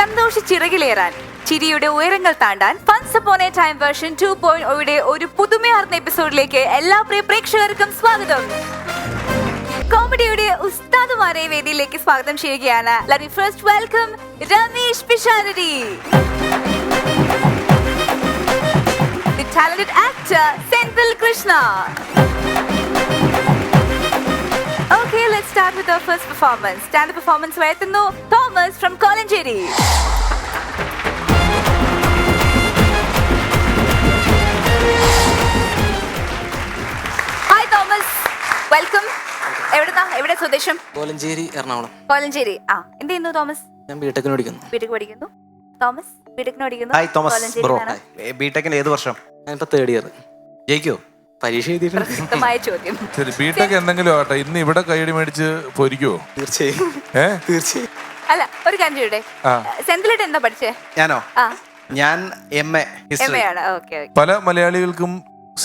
സന്തോഷിച്ചിറകിലേറാൻ, ചിരിയുടെ ഉയരങ്ങൾ താണ്ടാൻ once upon a time version 2.0 ഒരു പുതുമയാർന്ന എപ്പിസോഡിലേക്ക് എല്ലാ പ്രിയ പ്രേക്ഷകർക്കും സ്വാഗതം. കോമഡിയുടെ ഉസ്താദുമാരെ വേദിയിലേക്ക് സ്വാഗതം ചെയ്യുകയാണ്. Let me first welcome Ramesh Pisharody, the talented actor Senthil Krishna. Okay, let's start with our first performance. Stand-up performance വയത്തുന്നു Thomas from Kolenchery. Hi Thomas, welcome. എവിടെ സ്വദേശം? കോലഞ്ചേരി, എറണാകുളം. കോലഞ്ചേരി. എന്ത് ചെയ്യുന്നു തോമസ്? ഞാൻ ബിടെക്കിന് പഠിക്കുന്നു. ബിടെക് പഠിക്കുന്നു. തോമസ് ബിടെക്കിന് പഠിക്കുന്നു. Hi Thomas bro. ബിടെക്കിന്റെ ഏത് വർഷം? ഞാനിപ്പോ തേർഡ് ഇയർ. ജയിക്കോ? പരീക്ഷ എഴുതിയിട്ടുണ്ട്. പ്രസക്തമായ ചോദ്യം. ശരി, ബിടെക് എന്തെങ്കിലും ആട്ടെ, ഇന്ന് ഇവിടെ കൈയടി മേടിച്ച് പൊരിക്കുവോ? തീർച്ചയായും. തീർച്ചയായും. അല്ല, ഒരു കാര്യം ചോദിക്കട്ടെ, സെന്തിലിട്ട് എന്താ പഠിച്ചേ? ഞാനോ? ഞാൻ MA ഹിസ്റ്ററി. പല മലയാളികൾക്കും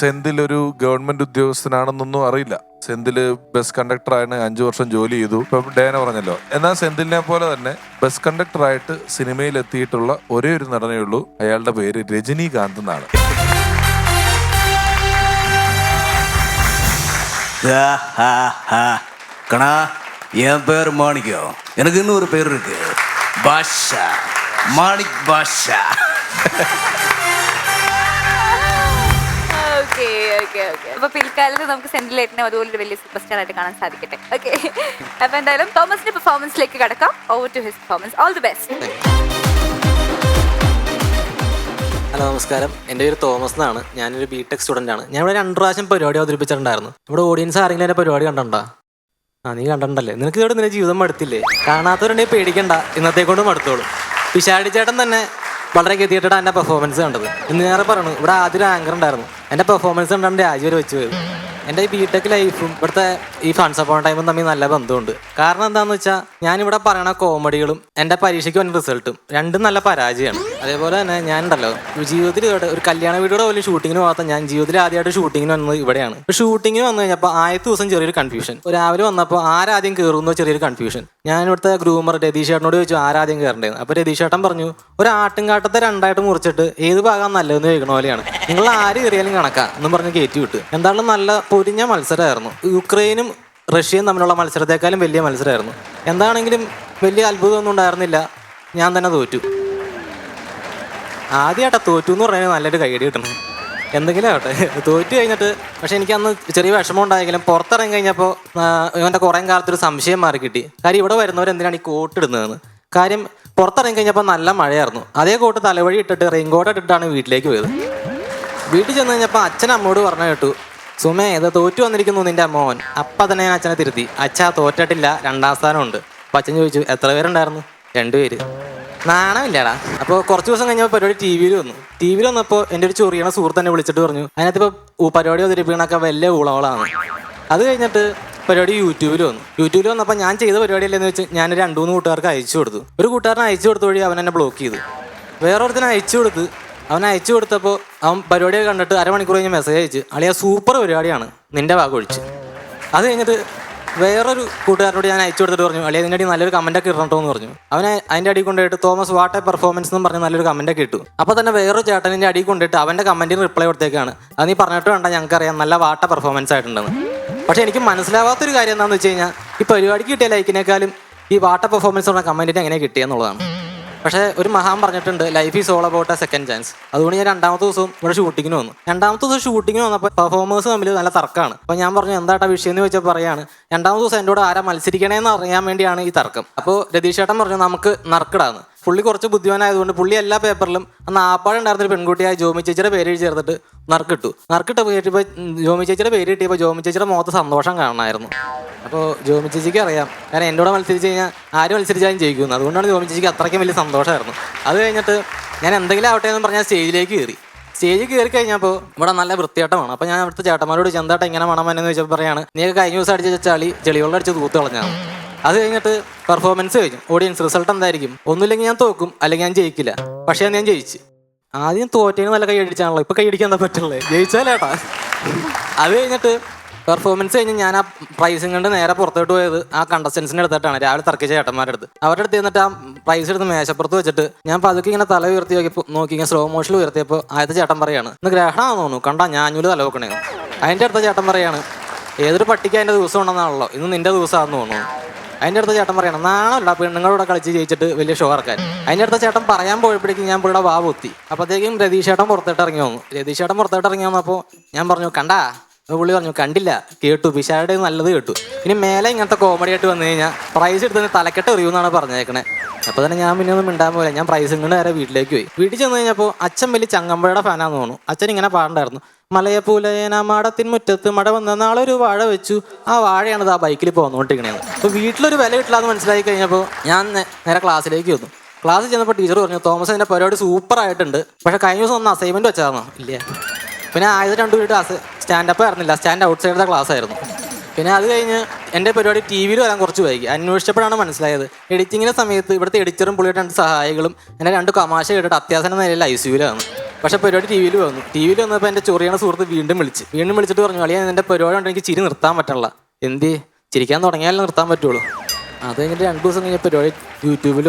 സെന്തിൽ ഒരു ഗവൺമെന്റ് ഉദ്യോഗസ്ഥനാണെന്നൊന്നും അറിയില്ല. സെന്തില് ബസ് കണ്ടക്ടറാണ്, 5 വർഷം ജോലി ചെയ്തു. ഇപ്പൊ ഡേന പറഞ്ഞല്ലോ. എന്നാൽ സെന്തിലിനെ പോലെ തന്നെ ബസ് കണ്ടക്ടറായിട്ട് സിനിമയിൽ എത്തിയിട്ടുള്ള ഒരേ ഒരു നടനേ ഉള്ളൂ. അയാളുടെ പേര് രജനീകാന്ത് എന്നാണ്. கணா, என் பேர் மாணிக்கம். எனக்கு இன்னொரு பேர் இருக்கு, பாஷா. மாணிக் பாஷா. അപ്പൊ പിൽക്കാലത്ത് നമുക്ക് സെന്റിലേറ്റിനെ അതുപോലെ വലിയ സൂപ്പർ സ്റ്റാർ ആയിട്ട് കാണാൻ സാധിക്കട്ടെ. ഓക്കെ, അപ്പൊ എന്തായാലും തോമസിന്റെ പെർഫോമൻസിലേക്ക് കടക്കാം. Over to his performance. All the best. Hello, നമസ്കാരം. എൻ്റെ പേര് തോമസ് എന്നാണ്. ഞാനൊരു ബിടെക് സ്റ്റുഡൻ്റ് ആണ്. ഞാൻ ഇവിടെ 2 പ്രാവശ്യം പരിപാടി അവതരിപ്പിച്ചിട്ടുണ്ടായിരുന്നു. ഇവിടെ ഓഡിയൻസ് ആരെങ്കിലും എൻ്റെ പരിപാടി കണ്ടിട്ടുണ്ടോ? നീ കണ്ടിട്ടുണ്ടല്ലേ? നിനക്ക് ഇവിടെ നിന്റെ ജീവിതം മടുത്തില്ലേ? കാണാത്തവരുണ്ടെങ്കിൽ പേടിക്കണ്ട, ഇന്നത്തെ കൊണ്ട് മടുത്തോളും. പിഷാടി ചേട്ടൻ തന്നെ വളരെ ഗതികെട്ടിട്ടാണ് എൻ്റെ പെർഫോമൻസ് കണ്ടത്. ഇന്ന് ഞാൻ പറയണു, ഇവിടെ ആദ്യം ആങ്കർ ഉണ്ടായിരുന്നു. എൻ്റെ പെർഫോമൻസ് കണ്ടാണ് രാജി വരെ വെച്ച് പോയത്. എൻ്റെ ഈ ബിടെക് ലൈഫും ഇവിടുത്തെ ഈ ഫൺസ് അപ്പോൺ ടൈമും തമ്മിൽ നല്ല ബന്ധമുണ്ട്. കാരണം എന്താണെന്ന് വെച്ചാൽ, ഞാനിവിടെ പറയണ കോമഡികളും എൻ്റെ പരീക്ഷയ്ക്ക് വന്ന റിസൾട്ടും രണ്ടും നല്ല പരാജയമാണ്. അതേപോലെ തന്നെ ഞാനുണ്ടല്ലോ, ജീവിതത്തിൽ ഒരു കല്യാണ വീഡിയോയുടെ പോലും ഷൂട്ടിങ്ങിന് പോകാത്ത ഞാൻ ജീവിതത്തിൽ ആദ്യമായിട്ട് ഷൂട്ടിങ്ങിന് വന്നത് ഇവിടെയാണ്. ഷൂട്ടിങ്ങിന് വന്നു കഴിഞ്ഞപ്പോൾ ആദ്യത്തെ ദിവസം ചെറിയൊരു കൺഫ്യൂഷൻ. രാവിലെ വന്നപ്പോൾ ആരാദ്യം കയറുന്നോ ചെറിയൊരു കൺഫ്യൂഷൻ. ഞാൻ ഇവിടുത്തെ ഗ്രൂമർ രതീഷ് ചേട്ടനോട് ചോദിച്ചു ആരാദ്യം കയറേണ്ടതെന്ന്. അപ്പോൾ രതീഷ് ചേട്ടൻ പറഞ്ഞു, ഒരു ആട്ടുംകാട്ടത്തെ 2ആയിട്ട് മുറിച്ചിട്ട് ഏത് ഭാഗം നല്ലതെന്ന് ചോദിക്കണ പോലെയാണ്, നിങ്ങൾ ആര് കയറിയാലും കണക്കാ എന്നും പറഞ്ഞ് കയറ്റി വിട്ടു. എന്തായാലും നല്ല പൊരിഞ്ഞ മത്സരമായിരുന്നു. യുക്രൈനും റഷ്യയും തമ്മിലുള്ള മത്സരത്തെക്കാളും വലിയ മത്സരമായിരുന്നു. എന്താണെങ്കിലും വലിയ അത്ഭുതമൊന്നും ഉണ്ടായിരുന്നില്ല. ഞാൻ തന്നെ തോറ്റു. ആദ്യമായിട്ടാ തോറ്റു എന്ന് പറഞ്ഞാൽ നല്ലൊരു കൈയടി കിട്ടണം. എന്തെങ്കിലും ആവട്ടെ, തോറ്റു കഴിഞ്ഞിട്ട്. പക്ഷെ എനിക്കന്ന് ചെറിയ വിഷമം ഉണ്ടായെങ്കിലും പുറത്തിറങ്ങി കഴിഞ്ഞപ്പോൾ ഇവൻ്റെ കുറേ കാലത്തൊരു സംശയം മാറി കിട്ടി. കാര്യം ഇവിടെ വരുന്നവരെന്തിനാണ് ഈ കോട്ട് ഇടുന്നതെന്ന്. കാര്യം പുറത്തിറങ്ങി കഴിഞ്ഞപ്പോൾ നല്ല മഴയായിരുന്നു. അതേ കോട്ട് തലവഴി ഇട്ടിട്ട് റെയിൻകോട്ട് ഇട്ടിട്ടാണ് വീട്ടിലേക്ക് പോയത്. വീട്ടിൽ ചെന്ന് കഴിഞ്ഞപ്പോൾ അച്ഛൻ അമ്മോട് പറഞ്ഞു കേട്ടു, സുമേ, ഇത് തോറ്റു വന്നിരിക്കുന്നു നിന്റെ മോൻ. അപ്പം തന്നെ ഞാൻ അച്ഛനെ തിരുത്തി. അച്ഛാ, തോറ്റിട്ടില്ല, 2ാം സ്ഥാനമുണ്ട്. അപ്പം അച്ഛൻ ചോദിച്ചു, എത്ര പേരുണ്ടായിരുന്നു? 2 പേര്. നാണമില്ലടാ. അപ്പോൾ കുറച്ച് ദിവസം കഴിഞ്ഞപ്പോൾ പരിപാടി ടി വിയിൽ വന്നപ്പോൾ എൻ്റെ ഒരു ചൊറിയണ സുഹൃത്ത് എന്നെ വിളിച്ചിട്ട് പറഞ്ഞു, അതിനകത്തിപ്പോൾ പരിപാടി അവതരിപ്പിക്കണൊക്കെ വലിയ ഊളകളാണ്. അത് കഴിഞ്ഞിട്ട് പരിപാടി യൂട്യൂബിൽ വന്നപ്പോൾ ഞാൻ ചെയ്ത പരിപാടിയല്ലെന്ന് വെച്ച് ഞാൻ 2-3 കൂട്ടുകാർക്ക് അയച്ചു കൊടുത്തു. ഒരു കൂട്ടുകാരനെ അയച്ചു കൊടുത്ത വഴി അവൻ എന്നെ ബ്ലോക്ക് ചെയ്തു. വേറൊരുത്തനെ അയച്ചു കൊടുത്തപ്പോൾ അവൻ പരിപാടിയൊക്കെ കണ്ടിട്ട് അരമണിക്കൂർ കഴിഞ്ഞ് മെസ്സേജ് അയച്ച്, അളിയാ സൂപ്പർ പരിപാടിയാണ്, നിന്റെ ഭാഗം ഒഴിച്ച്. അത് കഴിഞ്ഞിട്ട് വേറൊരു കൂട്ടുകാരനോട് ഞാൻ അയച്ചു കൊടുത്തിട്ട് പറഞ്ഞു, അളിയാ അതിൻ്റെ അടി നല്ലൊരു കമൻറ്റൊക്കെ ഇടണോ എന്ന് പറഞ്ഞു. അവനെ അതിൻ്റെ അടി കൊണ്ടുപോയിട്ട് തോമസ് വാട്ട് എ പെർഫോമൻസ് എന്നും പറഞ്ഞ് നല്ലൊരു കമൻറ്റൊക്കെ ഇട്ടു. അപ്പോൾ തന്നെ വേറൊരു ചേട്ടനിൻ്റെ അടി കൊണ്ടിട്ട് അവൻ്റെ കമൻറ്റിന് റിപ്ലൈ കൊടുത്തേക്കാണ്, അത് നീ പറഞ്ഞിട്ട് വേണ്ട, ഞങ്ങൾക്കറിയാം നല്ല വാട്ട പെർഫോമൻസ് ആയിട്ടുണ്ടെന്ന്. പക്ഷേ എനിക്ക് മനസ്സിലാവാത്തൊരു കാര്യം എന്താണെന്ന് വെച്ച് കഴിഞ്ഞാൽ, ഈ പരിപാടിക്ക് കിട്ടിയ ലൈക്കിനേക്കാളും ഈ വാട്ട പെർഫോമൻസ് ഉള്ള കമൻറ്റിന് എങ്ങനെ കിട്ടിയെന്നുള്ളതാണ്. പക്ഷേ ഒരു മഹാൻ പറഞ്ഞിട്ടുണ്ട്, life is all about A second chance. അതുകൊണ്ട് ഞാൻ 2ാമത്തെ ദിവസവും ഇവിടെ ഷൂട്ടിങ്ങിന് വന്നു. 2ാമത്തെ ദിവസം ഷൂട്ടിങ്ങിന് വന്നപ്പോൾ പെർഫോമേഴ്സ് തമ്മിൽ നല്ല തർക്കമാണ്. അപ്പോൾ ഞാൻ പറഞ്ഞു, എന്താട്ടാ വിഷയം എന്ന് ചോദിച്ചാൽ പറയാണ്, 2ാമത്തെ ദിവസം എൻ്റെ കൂടെ ആരാ മത്സരിക്കണേന്ന് അറിയാൻ വേണ്ടിയാണ് ഈ തർക്കം. അപ്പോൾ രതീഷ് ചേട്ടൻ പറഞ്ഞു, നമുക്ക് നറുക്കിടാന്ന്. പുള്ളി കുറച്ച് ബുദ്ധിമാനായതുകൊണ്ട് പുള്ളി എല്ലാ പേപ്പറിലും അന്ന് ആപ്പാടുണ്ടായിരുന്നൊരു പെൺകുട്ടിയായ ജോമി ചേച്ചിയുടെ പേര് എഴുതി ചേർത്തിട്ട് നറുക്കിട്ട് കയറ്റിയപ്പോൾ ജോമി ചേച്ചിയുടെ പേര് കിട്ടിയപ്പോൾ ജോമി ചേച്ചിയുടെ മുഖത്ത് സന്തോഷം കാണണമായിരുന്നു. അപ്പോൾ ജോമി ചേച്ചിക്ക് അറിയാം, കാരണം എൻ്റെ കൂടെ മത്സരിച്ച് കഴിഞ്ഞാൽ ആര് മത്സരിച്ചാലും ജയിക്കുന്നു. അതുകൊണ്ടാണ് ജോമി ചേച്ചിക്ക് അത്രയ്ക്കും വലിയ സന്തോഷമായിരുന്നു. അത് കഴിഞ്ഞിട്ട് ഞാൻ എന്തെങ്കിലും ആവട്ടെ എന്ന് പറഞ്ഞാൽ സ്റ്റേജിലേക്ക് കയറി കഴിഞ്ഞപ്പോൾ ഇവിടെ നല്ല വൃത്തിയാട്ടമാണ്. അപ്പോൾ ഞാൻ അവിടുത്തെ ചേട്ടന്മാരോട് ചെന്താട്ടം ഇങ്ങനെ മണമെന്ന് ചോദിച്ചപ്പോൾ പറയാണ്, നീയൊക്കെ കഴിഞ്ഞ ദിവസം അടിച്ച ചെളിവെള്ളം അടിച്ച് തൂത്ത് കളഞ്ഞാണ്. അത് കഴിഞ്ഞിട്ട് പെർഫോമൻസ് കഴിഞ്ഞു. ഓഡിയൻസ് റിസൾട്ട് എന്തായിരിക്കും? ഒന്നുമില്ലെങ്കിൽ ഞാൻ തോക്കും, അല്ലെങ്കിൽ ഞാൻ ജയിക്കില്ല. പക്ഷേ ഞാൻ ജയിച്ചു. ആദ്യം തോറ്റേന് നല്ല കൈ അടിച്ചാണല്ലോ, ഇപ്പം കൈ അടിക്കാൻ എന്താ പറ്റുള്ളൂ, ജയിച്ചാലേട്ടാ. അത് കഴിഞ്ഞിട്ട് പെർഫോമൻസ് കഴിഞ്ഞ് ഞാൻ ആ പ്രൈസും കൊണ്ട് നേരെ പുറത്തോട്ട് പോയത് ആ കണ്ടസ്റ്റൻസിന്റെ അടുത്തായിട്ടാണ്. രാവിലെ തർക്കിച്ച ചേട്ടന്മാരുടെ അടുത്ത്. അവരുടെ അടുത്ത് നിന്നിട്ട് ആ പ്രൈസ് എടുത്ത് മേശപ്പുറത്ത് വെച്ചിട്ട് ഞാൻ പതുക്കെ ഇങ്ങനെ തല ഉയർത്തി നോക്കി ഇങ്ങനെ സ്ലോ മോഷനിൽ ഉയർത്തിയപ്പോൾ ആദ്യത്തെ ചേട്ടൻ പറയാണ്, ഇന്ന് ഗ്രഹണമാണെന്ന് തോന്നുന്നു, കണ്ടാ ഞാഞ്ഞൂല് തല വെക്കണേ. അതിൻ്റെ അടുത്ത ചേട്ടൻ പറയാണ്, ഏതൊരു പട്ടിക്ക് അതിൻ്റെ ദിവസം ഉണ്ടെന്നാണല്ലോ, ഇന്ന് നിന്റെ ദിവസമാണെന്ന് തോന്നുന്നു. അതിൻ്റെ അടുത്ത ചേട്ടൻ പറയണം, നാണല്ല പെണ്ണുങ്ങളോടെ കളിച്ച് ജയിച്ചിട്ട് വലിയ ഷോ ഇറക്കാൻ. അതിൻ്റെ അടുത്ത ചേട്ടൻ പറയാൻ പോയപ്പോഴേക്കും ഞാൻ ഇവിടെ വാ പൊത്തി. അപ്പോഴത്തേക്കും രതീഷേട്ടൻ പുറത്തോട്ട് ഇറങ്ങി വന്നു. രതീഷേട്ടൻ പുറത്തോട്ട് ഇറങ്ങി വന്നപ്പോൾ ഞാൻ പറഞ്ഞു, കണ്ടാ? പുള്ളി പറഞ്ഞു, കണ്ടില്ല, കേട്ടു, പിശാരുടെ നല്ലത് കേട്ടു. ഇനി മേലെ ഇങ്ങനത്തെ കോമഡി ആയിട്ട് വന്നു കഴിഞ്ഞാൽ പ്രൈസ് എടുത്ത് തലക്കെട്ട് എറിയുമെന്നാണ് പറഞ്ഞേക്കണേ. അപ്പോൾ തന്നെ ഞാൻ പിന്നെ ഒന്നും മിണ്ടാൻ പോലെ ഞാൻ പ്രൈസ് കൊണ്ട് നേരെ വീട്ടിലേക്ക് പോയി. വീട്ടിൽ ചെന്ന് കഴിഞ്ഞപ്പോൾ അച്ഛൻ വലിയ ചങ്ങമ്പഴയുടെ ഫാനാന്ന് തോന്നുന്നു. അച്ഛൻ ഇങ്ങനെ പാടണ്ടായിരുന്നു, മലയപ്പൂലയന മാടത്തിൻ മുറ്റത്ത് മഴ വന്ന നാളൊരു വാഴ വെച്ചു, ആ വാഴയാണ് ആ ബൈക്കിൽ പോന്നുകൊണ്ടിരിക്കണേന്ന്. അപ്പോൾ വീട്ടിലൊരു വില കിട്ടില്ല എന്ന് മനസ്സിലാക്കി കഴിഞ്ഞപ്പോൾ ഞാൻ നേരെ ക്ലാസ്സിലേക്ക് വന്നു. ക്ലാസ്സിൽ ചെന്നപ്പോൾ ടീച്ചർ പറഞ്ഞു, തോമസ് അതിൻ്റെ പരിപാടി സൂപ്പറായിട്ടുണ്ട്, പക്ഷേ കഴിഞ്ഞ ദിവസം ഒന്ന് അസൈൻമെൻറ്റ് വെച്ചായിരുന്നോ? ഇല്ല. പിന്നെ ആയത് 2 മിനിറ്റ് സ്റ്റാൻഡപ്പ് ആയിരുന്നില്ല, സ്റ്റാൻഡ് ഔട്ട് സൈഡ് ക്ലാസ് ആയിരുന്നു. പിന്നെ അത് കഴിഞ്ഞ് എൻ്റെ പരിപാടി ടി വിയിൽ വരാൻ കുറച്ച് വൈകി. അന്വേഷിച്ചപ്പോഴാണ് മനസ്സിലായത്, എഡിറ്റിങ്ങിൻ്റെ സമയത്ത് ഇവിടുത്തെ എഡിറ്ററും പുള്ളിയുടെ 2 സഹായികളും എന്നെ 2 തമാശ കേട്ടിട്ട് അത്യാവശ്യം നിലയിൽ ICUലാണ്. പക്ഷേ പരിപാടി ടി വിയിൽ വന്നു. ടി വിയിൽ വന്നപ്പോൾ എൻ്റെ ചൊറിയണ സുഹൃത്ത് വീണ്ടും വിളിച്ചിട്ട് പറഞ്ഞു, അളിയാ എൻ്റെ പരിപാടി കൊണ്ട് എനിക്ക് ചിരി നിർത്താൻ പറ്റില്ല. എന്ത് ചിരിക്കാൻ തുടങ്ങിയാലും നിർത്താൻ പറ്റുള്ളൂ. അത് കഴിഞ്ഞിട്ട് 2 ദിവസം കഴിഞ്ഞ പരിപാടി യൂട്യൂബിൽ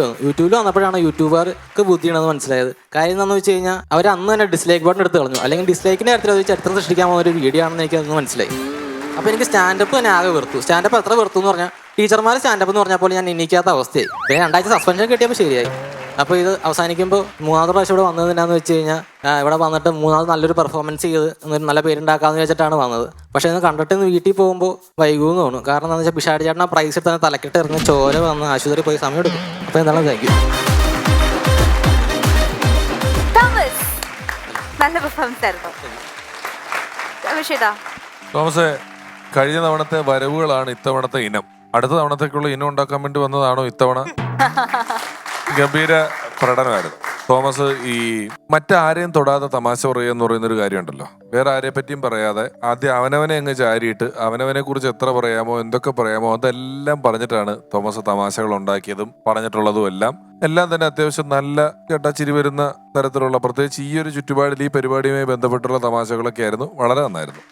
വന്നപ്പോഴാണ് യൂട്യൂബർക്ക് ബുദ്ധിയാണെന്ന് മനസ്സിലായത്. കാര്യം എന്താണെന്ന് വെച്ച് കഴിഞ്ഞാൽ അവർ അന്ന് തന്നെ ഡിസ്ലൈക്ക് ബട്ടൺ എടുത്ത് കളഞ്ഞു. അല്ലെങ്കിൽ ഡിസ്ലൈക്കിൻ്റെ കാര്യത്തിൽ അത് ചരിത്രം സൃഷ്ടിക്കാൻ പോകുന്ന ഒരു വീഡിയോ ആണെന്ന് എനിക്ക് അന്ന് മനസ്സിലായി. അപ്പോൾ എനിക്ക് സ്റ്റാൻഡപ്പ് തന്നെ ആകെ വെറുത്തു. സ്റ്റാൻഡപ്പ് എത്ര വെറുത്തു എന്ന് പറഞ്ഞാൽ ടീച്ചർമാർ സ്റ്റാൻഡപ്പ് എന്ന് പറഞ്ഞപ്പോൾ ഞാൻ എണീക്കാത്ത അവസ്ഥയായി. പിന്നെ 2 ആഴ്ച സസ്പെൻഷൻ കിട്ടിയപ്പോൾ ശരിയായി. അപ്പോൾ ഇത് അവസാനിക്കുമ്പോൾ 3ാമത്തെ പ്രാവശ്യം ഇവിടെ വന്നത് എന്നാന്ന് വെച്ച് കഴിഞ്ഞാൽ ഇവിടെ വന്നിട്ട് 3ാമത് നല്ലൊരു പെർഫോമൻസ് ചെയ്ത് എന്നൊരു നല്ല പേരുണ്ടാക്കാമെന്ന് വെച്ചിട്ടാണ് വന്നത്. പക്ഷേ ഇന്ന് കണ്ടിട്ട് ഇന്ന് വീട്ടിൽ പോകുമ്പോൾ വൈകുമെന്ന് തോന്നുന്നു. കാരണം എന്താണെന്ന് വെച്ചാൽ പിഷാടി ചേട്ടൻ ആ പ്രൈസ് എടുത്ത് തന്നെ തലക്കെട്ട് ഇറങ്ങി ചോര വന്ന് ആശുപത്രി പോയി സമയം എടുക്കും. അപ്പോൾ എന്താണ് താങ്ക് യു. നല്ല പെർഫോമൻസ് ആയിരുന്നു. തോമസേ, കഴിഞ്ഞ തവണത്തെ വരവുകളാണ് ഇത്തവണത്തെ ഇനം. അടുത്ത തവണത്തേക്കുള്ള ഇനം ഉണ്ടാക്കാൻ വേണ്ടി വന്നതാണോ ഇത്തവണ? ഗംഭീര പ്രകടനമായിരുന്നു തോമസ്. ഈ മറ്റാരെയും തൊടാതെ തമാശ പറയുക എന്ന് പറയുന്നൊരു കാര്യമുണ്ടല്ലോ. വേറെ ആരെ പറ്റിയും പറയാതെ ആദ്യം അവനവനെ അങ്ങ് ചാരിയിട്ട് അവനവനെ കുറിച്ച് എത്ര പറയാമോ എന്തൊക്കെ പറയാമോ അതെല്ലാം പറഞ്ഞിട്ടാണ് തോമസ് തമാശകൾ ഉണ്ടാക്കിയതും പറഞ്ഞിട്ടുള്ളതും എല്ലാം തന്നെ അത്യാവശ്യം നല്ല ചിരി വരുന്ന തരത്തിലുള്ള, പ്രത്യേകിച്ച് ഈ ഒരു ചുറ്റുപാടിൽ ഈ പരിപാടിയുമായി ബന്ധപ്പെട്ടുള്ള തമാശകളൊക്കെ ആയിരുന്നു. വളരെ നന്നായിരുന്നു.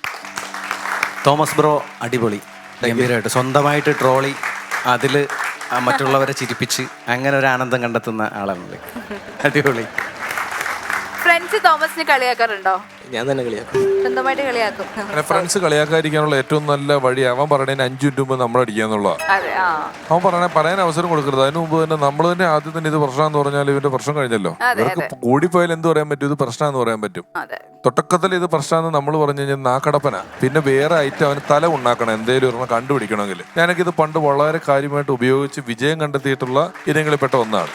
തോമസ് ബ്രോ അടിപൊളി, ഗംഭീരമായിട്ട് സ്വന്തമായിട്ട് ട്രോളി അതിൽ മറ്റുള്ളവരെ ചിരിപ്പിച്ച് അങ്ങനെ ഒരു ആനന്ദം കണ്ടെത്തുന്ന ആളാണല്ലേ. അടിപൊളി. ഫ്രണ്ട്സ് തോമസിനെ കളിയാക്കാറുണ്ടോ? ഞാൻ തന്നെ കളിയാക്കും, സ്വന്തമായിട്ട് കളിയാക്കും. ഫ്രണ്ട്സ് കളിയാക്കാതിരിക്കാനുള്ള ഏറ്റവും നല്ല വഴി അവൻ പറഞ്ഞതിന് 5 മിനിറ്റ് മുമ്പ് നമ്മൾ അടിക്കാന്നുള്ളതാണ്. അവൻ പറയാൻ അവസരം കൊടുക്കരുത്. അതിന് മുമ്പ് തന്നെ നമ്മൾ തന്നെ ആദ്യം തന്നെ ഇത് പ്രശ്നമെന്ന് പറഞ്ഞാൽ ഇവന്റെ പ്രശ്നം കഴിഞ്ഞല്ലോ. ഇവർക്ക് കൂടിപ്പോയാൽ എന്ത് പറയാൻ പറ്റും? ഇത് പ്രശ്നമെന്ന് പറയാൻ പറ്റും. തുടക്കത്തിൽ ഇത് പ്രശ്നമെന്ന് നമ്മൾ പറഞ്ഞു കഴിഞ്ഞാൽ നാക്കടപ്പന. പിന്നെ വേറെ ഐറ്റം അവന് തല ഉണ്ടാക്കണം, എന്തേലും ഒരെണ്ണം കണ്ടുപിടിക്കണമെങ്കിൽ. ഞാനൊക്കെ ഇത് പണ്ട് വളരെ കാര്യമായിട്ട് ഉപയോഗിച്ച് വിജയം കണ്ടെത്തിയിട്ടുള്ള ഇനങ്ങളിൽപ്പെട്ട ഒന്നാണ്.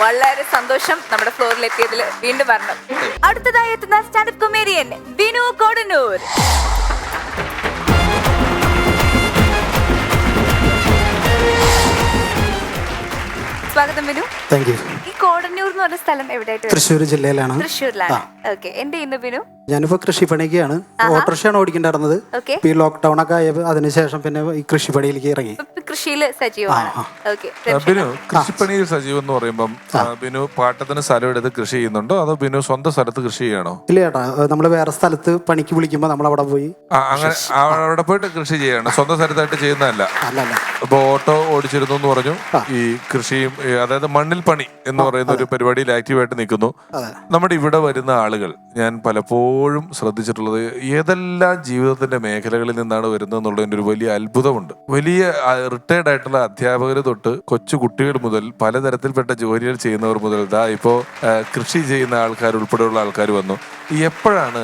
വളരെ സന്തോഷം നമ്മുടെ ഫ്ലോറിൽ എത്തിയതിൽ. വീണ്ടും വരണം. അടുത്തതായി എത്തുന്ന സ്റ്റാൻഡപ്പ് കൊമേഡിയൻ ബിനു കോടന്നൂർ. സ്വാഗതം ബിനു. Thank you. ഈ കോടന്നൂർ എന്ന് പറഞ്ഞ സ്ഥലം എവിടെയായിട്ട്? തൃശ്ശൂർ ജില്ലയിലാണ്. തൃശ്ശൂരിലാണ്. ഓക്കെ. എന്ത് ചെയ്യുന്നു ബിനു? ഞാനിപ്പോ കൃഷിപ്പണിക്കാണ്. ഓട്ടോറിക്ഷയാണ് ഓടിക്കേണ്ടിരുന്നത്. ഈ ലോക്ക്ഡൌൺ ഒക്കെ ആയപ്പോൾ അതിനുശേഷം പിന്നെ ഈ കൃഷിപ്പണിയിലേക്ക് ഇറങ്ങി. കൃഷിയിൽ സജീവമാണ്. ബിനു കൃഷിപ്പണിയിൽ സജീവം എന്ന് പറയുമ്പം ബിനു പാട്ടത്തിന് സ്ഥലം എടുത്ത് കൃഷി ചെയ്യുന്നുണ്ടോ അതോ ബിനു സ്വന്തം സ്ഥലത്ത് കൃഷി ചെയ്യണോ? ഇല്ല ചേട്ടാ, നമ്മള് വേറെ സ്ഥലത്ത് പണിക്ക് വിളിക്കുമ്പോ നമ്മൾ അവിടെ പോയി അങ്ങനെ അവിടെ പോയിട്ട് കൃഷി ചെയ്യണം, സ്വന്തം സ്ഥലത്തായിട്ട് ചെയ്യുന്നതല്ല. അല്ലല്ല. ഇപ്പൊ ഓട്ടോ ഓടിച്ചിരുന്നു എന്ന് പറഞ്ഞു. ഈ കൃഷിയും അതായത് മണ്ണിൽ പണി എന്ന് പറയുന്ന ഒരു പരിപാടിയിൽ ആക്റ്റീവായിട്ട് നിൽക്കുന്നു. നമ്മുടെ ഇവിടെ വരുന്ന ആളുകൾ ഞാൻ പലപ്പോഴും ശ്രദ്ധിച്ചിട്ടുള്ളത് ഏതെല്ലാം ജീവിതത്തിന്റെ മേഖലകളിൽ നിന്നാണ് വരുന്നത് എന്നുള്ളതിന്റെ ഒരു വലിയ അത്ഭുതമുണ്ട്. വലിയ റിട്ടയർഡ് ആയിട്ടുള്ള അധ്യാപകർ തൊട്ട് കൊച്ചു കുട്ടികൾ മുതൽ പലതരത്തിൽപ്പെട്ട ജോലികൾ ചെയ്യുന്നവർ മുതൽ ഇപ്പോ കൃഷി ചെയ്യുന്ന ആൾക്കാർ ഉൾപ്പെടെയുള്ള ആൾക്കാർ വന്നു. എപ്പോഴാണ്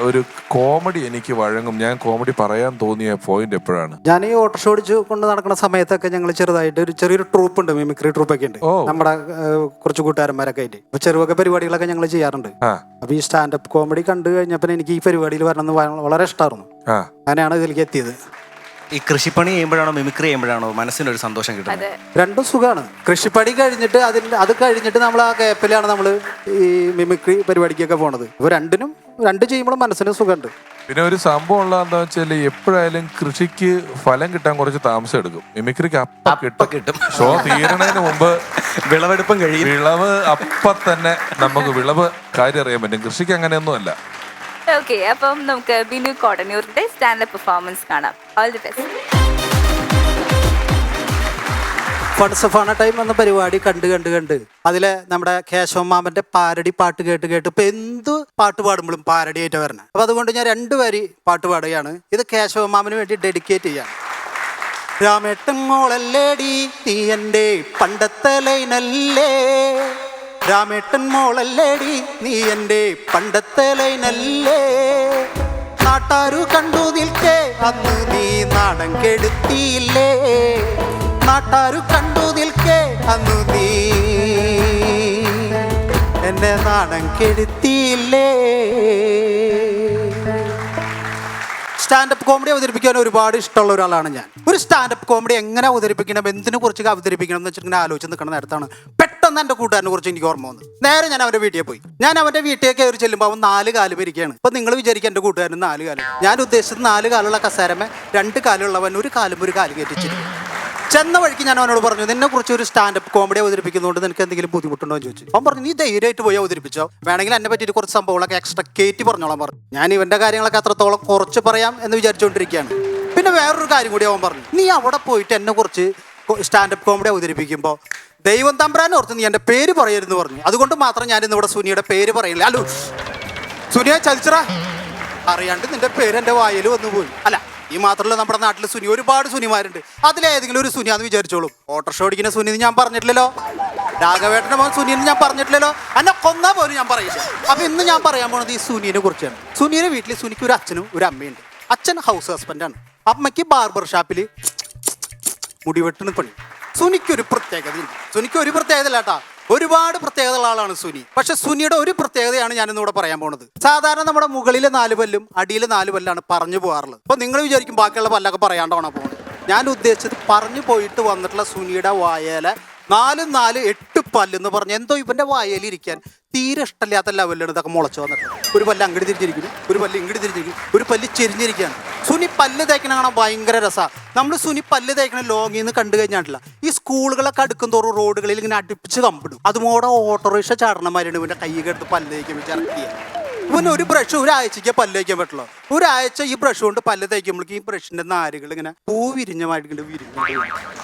ഒരു കോമഡി എനിക്ക് വഴങ്ങും, ഞാൻ കോമഡി പറയാൻ തോന്നിയ പോയിന്റ് എപ്പോഴാണ്? ഞാൻ ഈ ഓട്ടോറിക്ഷ ഓടിച്ച് കൊണ്ട് നടക്കുന്ന സമയത്തൊക്കെ ഞങ്ങൾ ചെറുതായിട്ട് ചെറിയൊരു ട്രൂപ്പ് ഉണ്ട്, മിമിക്രി ട്രൂപ്പൊക്കെ ഉണ്ട്. നമ്മുടെ കുറച്ച് കൂട്ടുകാരന്മാരൊക്കെ ആയിട്ട് അപ്പൊ ചെറുതൊക്കെ പരിപാടികളൊക്കെ ഞങ്ങൾ ചെയ്യാറുണ്ട്. അപ്പൊ ഈ സ്റ്റാൻഡപ്പ് കോമഡി കണ്ടു കഴിഞ്ഞപ്പോൾ എനിക്ക് ഈ പരിപാടിയിൽ വരണമെന്ന് വളരെ ഇഷ്ടമായിരുന്നു. അങ്ങനെയാണ് ഇതിലേക്ക് എത്തിയത്. ഈ കൃഷിപ്പണി ചെയ്യുമ്പോഴാണോ മിമിക്രി ചെയ്യുമ്പോഴാണോ മനസ്സിനൊരു സന്തോഷം കിട്ടുന്നത്? രണ്ടും സുഖമാണ്. കൃഷിപ്പണി കഴിഞ്ഞിട്ട് അത് കഴിഞ്ഞിട്ട് നമ്മൾ ആ ഗ്യാപ്പിലാണ് നമ്മൾ ഈ മിമിക്രി പരിപാടിക്കൊക്കെ പോണത്. അപ്പൊ രണ്ടും ചെയ്യുമ്പോഴും മനസ്സിന് സുഖമുണ്ട്. പിന്നെ ഒരു സംഭവം ഉള്ളതെന്താ വെച്ചാല് എപ്പോഴായാലും കൃഷിക്ക് ഫലം കിട്ടാൻ കുറച്ച് താമസം എടുക്കും. മിമിക്രിക്ക് അപ്പം കിട്ടും. ഷോ തീരണതിന് മുമ്പ് വിളവെടുപ്പും കഴിയും. വിളവ് അപ്പം തന്നെ നമുക്ക് വിളവ് കാര്യം അറിയാൻ പറ്റും. കൃഷിക്ക് അങ്ങനെയൊന്നും അല്ല. ഓക്കെ, അപ്പം നമുക്ക് ബിനു കോടന്നൂരിന്റെ സ്റ്റാൻഡപ്പ് പെർഫോമൻസ് കാണാം. All the best. ഫൺസ് fun time എന്ന പരിപാടി കണ്ട് അതിലെ നമ്മുടെ കേശവ മാമന്റെ പാരഡി പാട്ട് കേട്ട് ഇപ്പൊ എന്ത് പാട്ട് പാടുമ്പോഴും പാരഡി ആയിട്ട് വരണം. അപ്പൊ അതുകൊണ്ട് ഞാൻ 2 വരി പാട്ട് പാടുകയാണ്. ഇത് കേശവ മാമന് വേണ്ടി ഡെഡിക്കേറ്റ് ചെയ്യാണ്. രാമേട്ടൻ മോളല്ലേടി നീ എൻ്റെ പണ്ടത്തെ ലൈനല്ലേ, രാമേട്ടൻ മോളല്ലേടി നീ എൻ്റെ പണ്ടത്തെ ലൈനല്ലേ, നാട്ടാരു കണ്ടു നിൽക്കേ അന്ന് നീ നാടൻ കെടുത്തിയില്ലേ, നാട്ടാരു കണ്ടു നിൽക്കേ അന്നു നീ എന്നെ നാടൻ കെടുത്തിയില്ലേ. സ്റ്റാൻഡപ്പ് കോമഡി അവതരിപ്പിക്കാൻ ഒരുപാട് ഇഷ്ടമുള്ള ഒരാളാണ് ഞാൻ. ഒരു സ്റ്റാൻഡപ്പ് കോമഡി എങ്ങനെ അവതരിപ്പിക്കണം, എന്തിനെ കുറിച്ച് അവതരിപ്പിക്കണം എന്ന് വെച്ചിട്ട് ഇങ്ങനെ ആലോചിച്ച് നിൽക്കുന്ന നേരത്താണ് പെട്ടെന്ന് എൻ്റെ കൂട്ടുകാരനെ കുറിച്ച് എനിക്ക് ഓർമ്മ വന്നു. നേരെ ഞാൻ അവൻ്റെ വീട്ടിൽ പോയി. ഞാൻ അവൻ്റെ വീട്ടിലേക്ക് കയറി ചെല്ലുമ്പോൾ അവൻ 4 കാലും ഇരിക്കുകയാണ്. അപ്പം നിങ്ങൾ വിചാരിക്കുക എൻ്റെ കൂട്ടുകാരന് 4 കാലം. ഞാൻ ഉദ്ദേശിച്ചത് 4 കാലുള്ള കസേരമേ 2 കാലുള്ളവൻ ഒരു കാല് കയറ്റിച്ചിരിക്കും. ചെന്ന വഴിക്ക് ഞാൻ അവനോട് പറഞ്ഞു, നിന്നെ കുറിച്ച് ഒരു സ്റ്റാൻഡപ്പ് കോമഡി അവതരിപ്പിക്കുന്നതുകൊണ്ട് നിനക്ക് എന്തെങ്കിലും ബുദ്ധിമുട്ടുണ്ടോ എന്ന് ചോദിച്ചു. അവൻ പറഞ്ഞു, നീ ധൈര്യമായിട്ട് പോയി അവതരിപ്പിച്ചോ, വേണമെങ്കിൽ എന്നെ പറ്റിയിട്ട് കുറച്ച് സംഭവങ്ങളൊക്കെ എക്സ്ട്രാ കയറ്റി പറഞ്ഞോളാൻ പറഞ്ഞു. ഞാൻ ഇവന്റെ കാര്യങ്ങളൊക്കെ അത്രത്തോളം കുറച്ച് പറയാം എന്ന് വിചാരിച്ചുകൊണ്ടിരിക്കുകയാണ്. പിന്നെ വേറൊരു കാര്യം കൂടി അവൻ പറഞ്ഞു, നീ അവിടെ പോയിട്ട് എന്നെ കുറിച്ച് സ്റ്റാൻഡപ്പ് കോമഡി അവതരിപ്പിക്കുമ്പോൾ ദൈവം തമ്പുരാനെ ഓർത്ത് നീ എൻ്റെ പേര് പറയരുതെന്ന് പറഞ്ഞു. അതുകൊണ്ട് മാത്രം ഞാൻ ഇന്നിവിടെ സുനിയുടെ പേര് പറയില്ല. അല്ലോ സുനിയെ ചതിച്ചറ അറിയാണ്ട് നിന്റെ പേര് എൻ്റെ വായിൽ വന്നു പോയി. അല്ല, ഈ മാത്രമല്ല, നമ്മുടെ നാട്ടിൽ സുനി ഒരുപാട് സുനിമാരുണ്ട്. അതിലേതെങ്കിലും ഒരു സുനിയാന്ന് വിചാരിച്ചോളൂ. ഓട്ടോറിക്ഷ ഓടിക്കുന്ന സുനി ഞാൻ പറഞ്ഞിട്ടില്ലല്ലോ, രാഘവേട്ടൻ്റെ മോൻ സുനിയെന്ന് ഞാൻ പറഞ്ഞിട്ടില്ലല്ലോ, എന്നെ കൊന്നാ പോലും ഞാൻ പറയില്ല. അപ്പൊ ഇന്ന് ഞാൻ പറയാൻ പോണത് ഈ സുനിയെ കുറിച്ചാണ്. സുനിയുടെ വീട്ടിൽ സുനിക്ക് ഒരു അച്ഛനും ഒരു അമ്മയുണ്ട്. അച്ഛൻ ഹൗസ് ഹസ്ബൻഡാണ്, അമ്മയ്ക്ക് ബാർബർ ഷാപ്പിൽ മുടിവെട്ടുന്ന പണി. സുനിക്കൊരു പ്രത്യേകതയുണ്ട്. സുനിക്ക് ഒരു പ്രത്യേകത ഇല്ല കേട്ടാ, ഒരുപാട് പ്രത്യേകതയുള്ള ആളാണ് സുനി. പക്ഷെ സുനിയുടെ ഒരു പ്രത്യേകതയാണ് ഞാൻ ഇന്നിവിടെ പറയാൻ പോണത്. സാധാരണ നമ്മുടെ മുകളിലെ 4 പല്ലും അടിയിലെ 4 പല്ലാണ് പറഞ്ഞു പോകാറുള്ളത്. അപ്പൊ നിങ്ങൾ വിചാരിക്കും ബാക്കിയുള്ള പല്ലൊക്കെ പറയാണ്ടാണ് പോകുന്നത്. ഞാൻ ഉദ്ദേശിച്ചത് പറഞ്ഞു പോയിട്ട് വന്നിട്ടുള്ള സുനിയുടെ വായേലെ 4 4 8 പല്ലെന്ന് പറഞ്ഞ് എന്തോ ഇവന്റെ വായയിൽ ഇരിക്കാൻ തീരെ ഇഷ്ടമില്ലാത്ത ലെവലിലാണ് ഇതൊക്കെ മുളച്ചു വന്നിട്ട്. ഒരു പല്ല് അങ്ങോട്ട് തിരിഞ്ഞിരിക്കുന്നു, ഒരു പല്ല് ഇങ്ങോട്ട് തിരിഞ്ഞിരിക്കുന്നു, ഒരു പല്ല് ചെരിഞ്ഞിരിക്കുകയാണ്. സുനി പല്ല് തേക്കണ കാണാൻ ഭയങ്കര രസമാണ്. നമ്മൾ സുനി പല്ല് തേക്കണ ലോങ്ങിൽ നിന്ന് കണ്ടു കഴിഞ്ഞാട്ടില്ല. ഈ സ്കൂളുകളൊക്കെ അടുക്കും തോറും റോഡുകളിൽ ഇങ്ങനെ അടുപ്പിച്ച് കമ്പിടും. അതുമോടെ ഓട്ടോറിക്ഷ ചാടണമാരാണ് ഇവന്റെ കൈ കെടുത്ത് പല്ല് തേക്കാൻ വെച്ച് ഇറക്കിയ. ഇവന് ഒരു ബ്രഷ് ഒരാഴ്ചയ്ക്ക് പല്ല് തേക്കാൻ പറ്റുള്ളൂ. ഒരാഴ്ച ഈ ബ്രഷ് കൊണ്ട് പല്ല് തേക്കുമ്പോഴേക്കും ഈ ബ്രഷിന്റെ നാരുകൾ ഇങ്ങനെ പൂ വിരിഞ്ഞമായിട്ട് വിരിഞ്ഞു.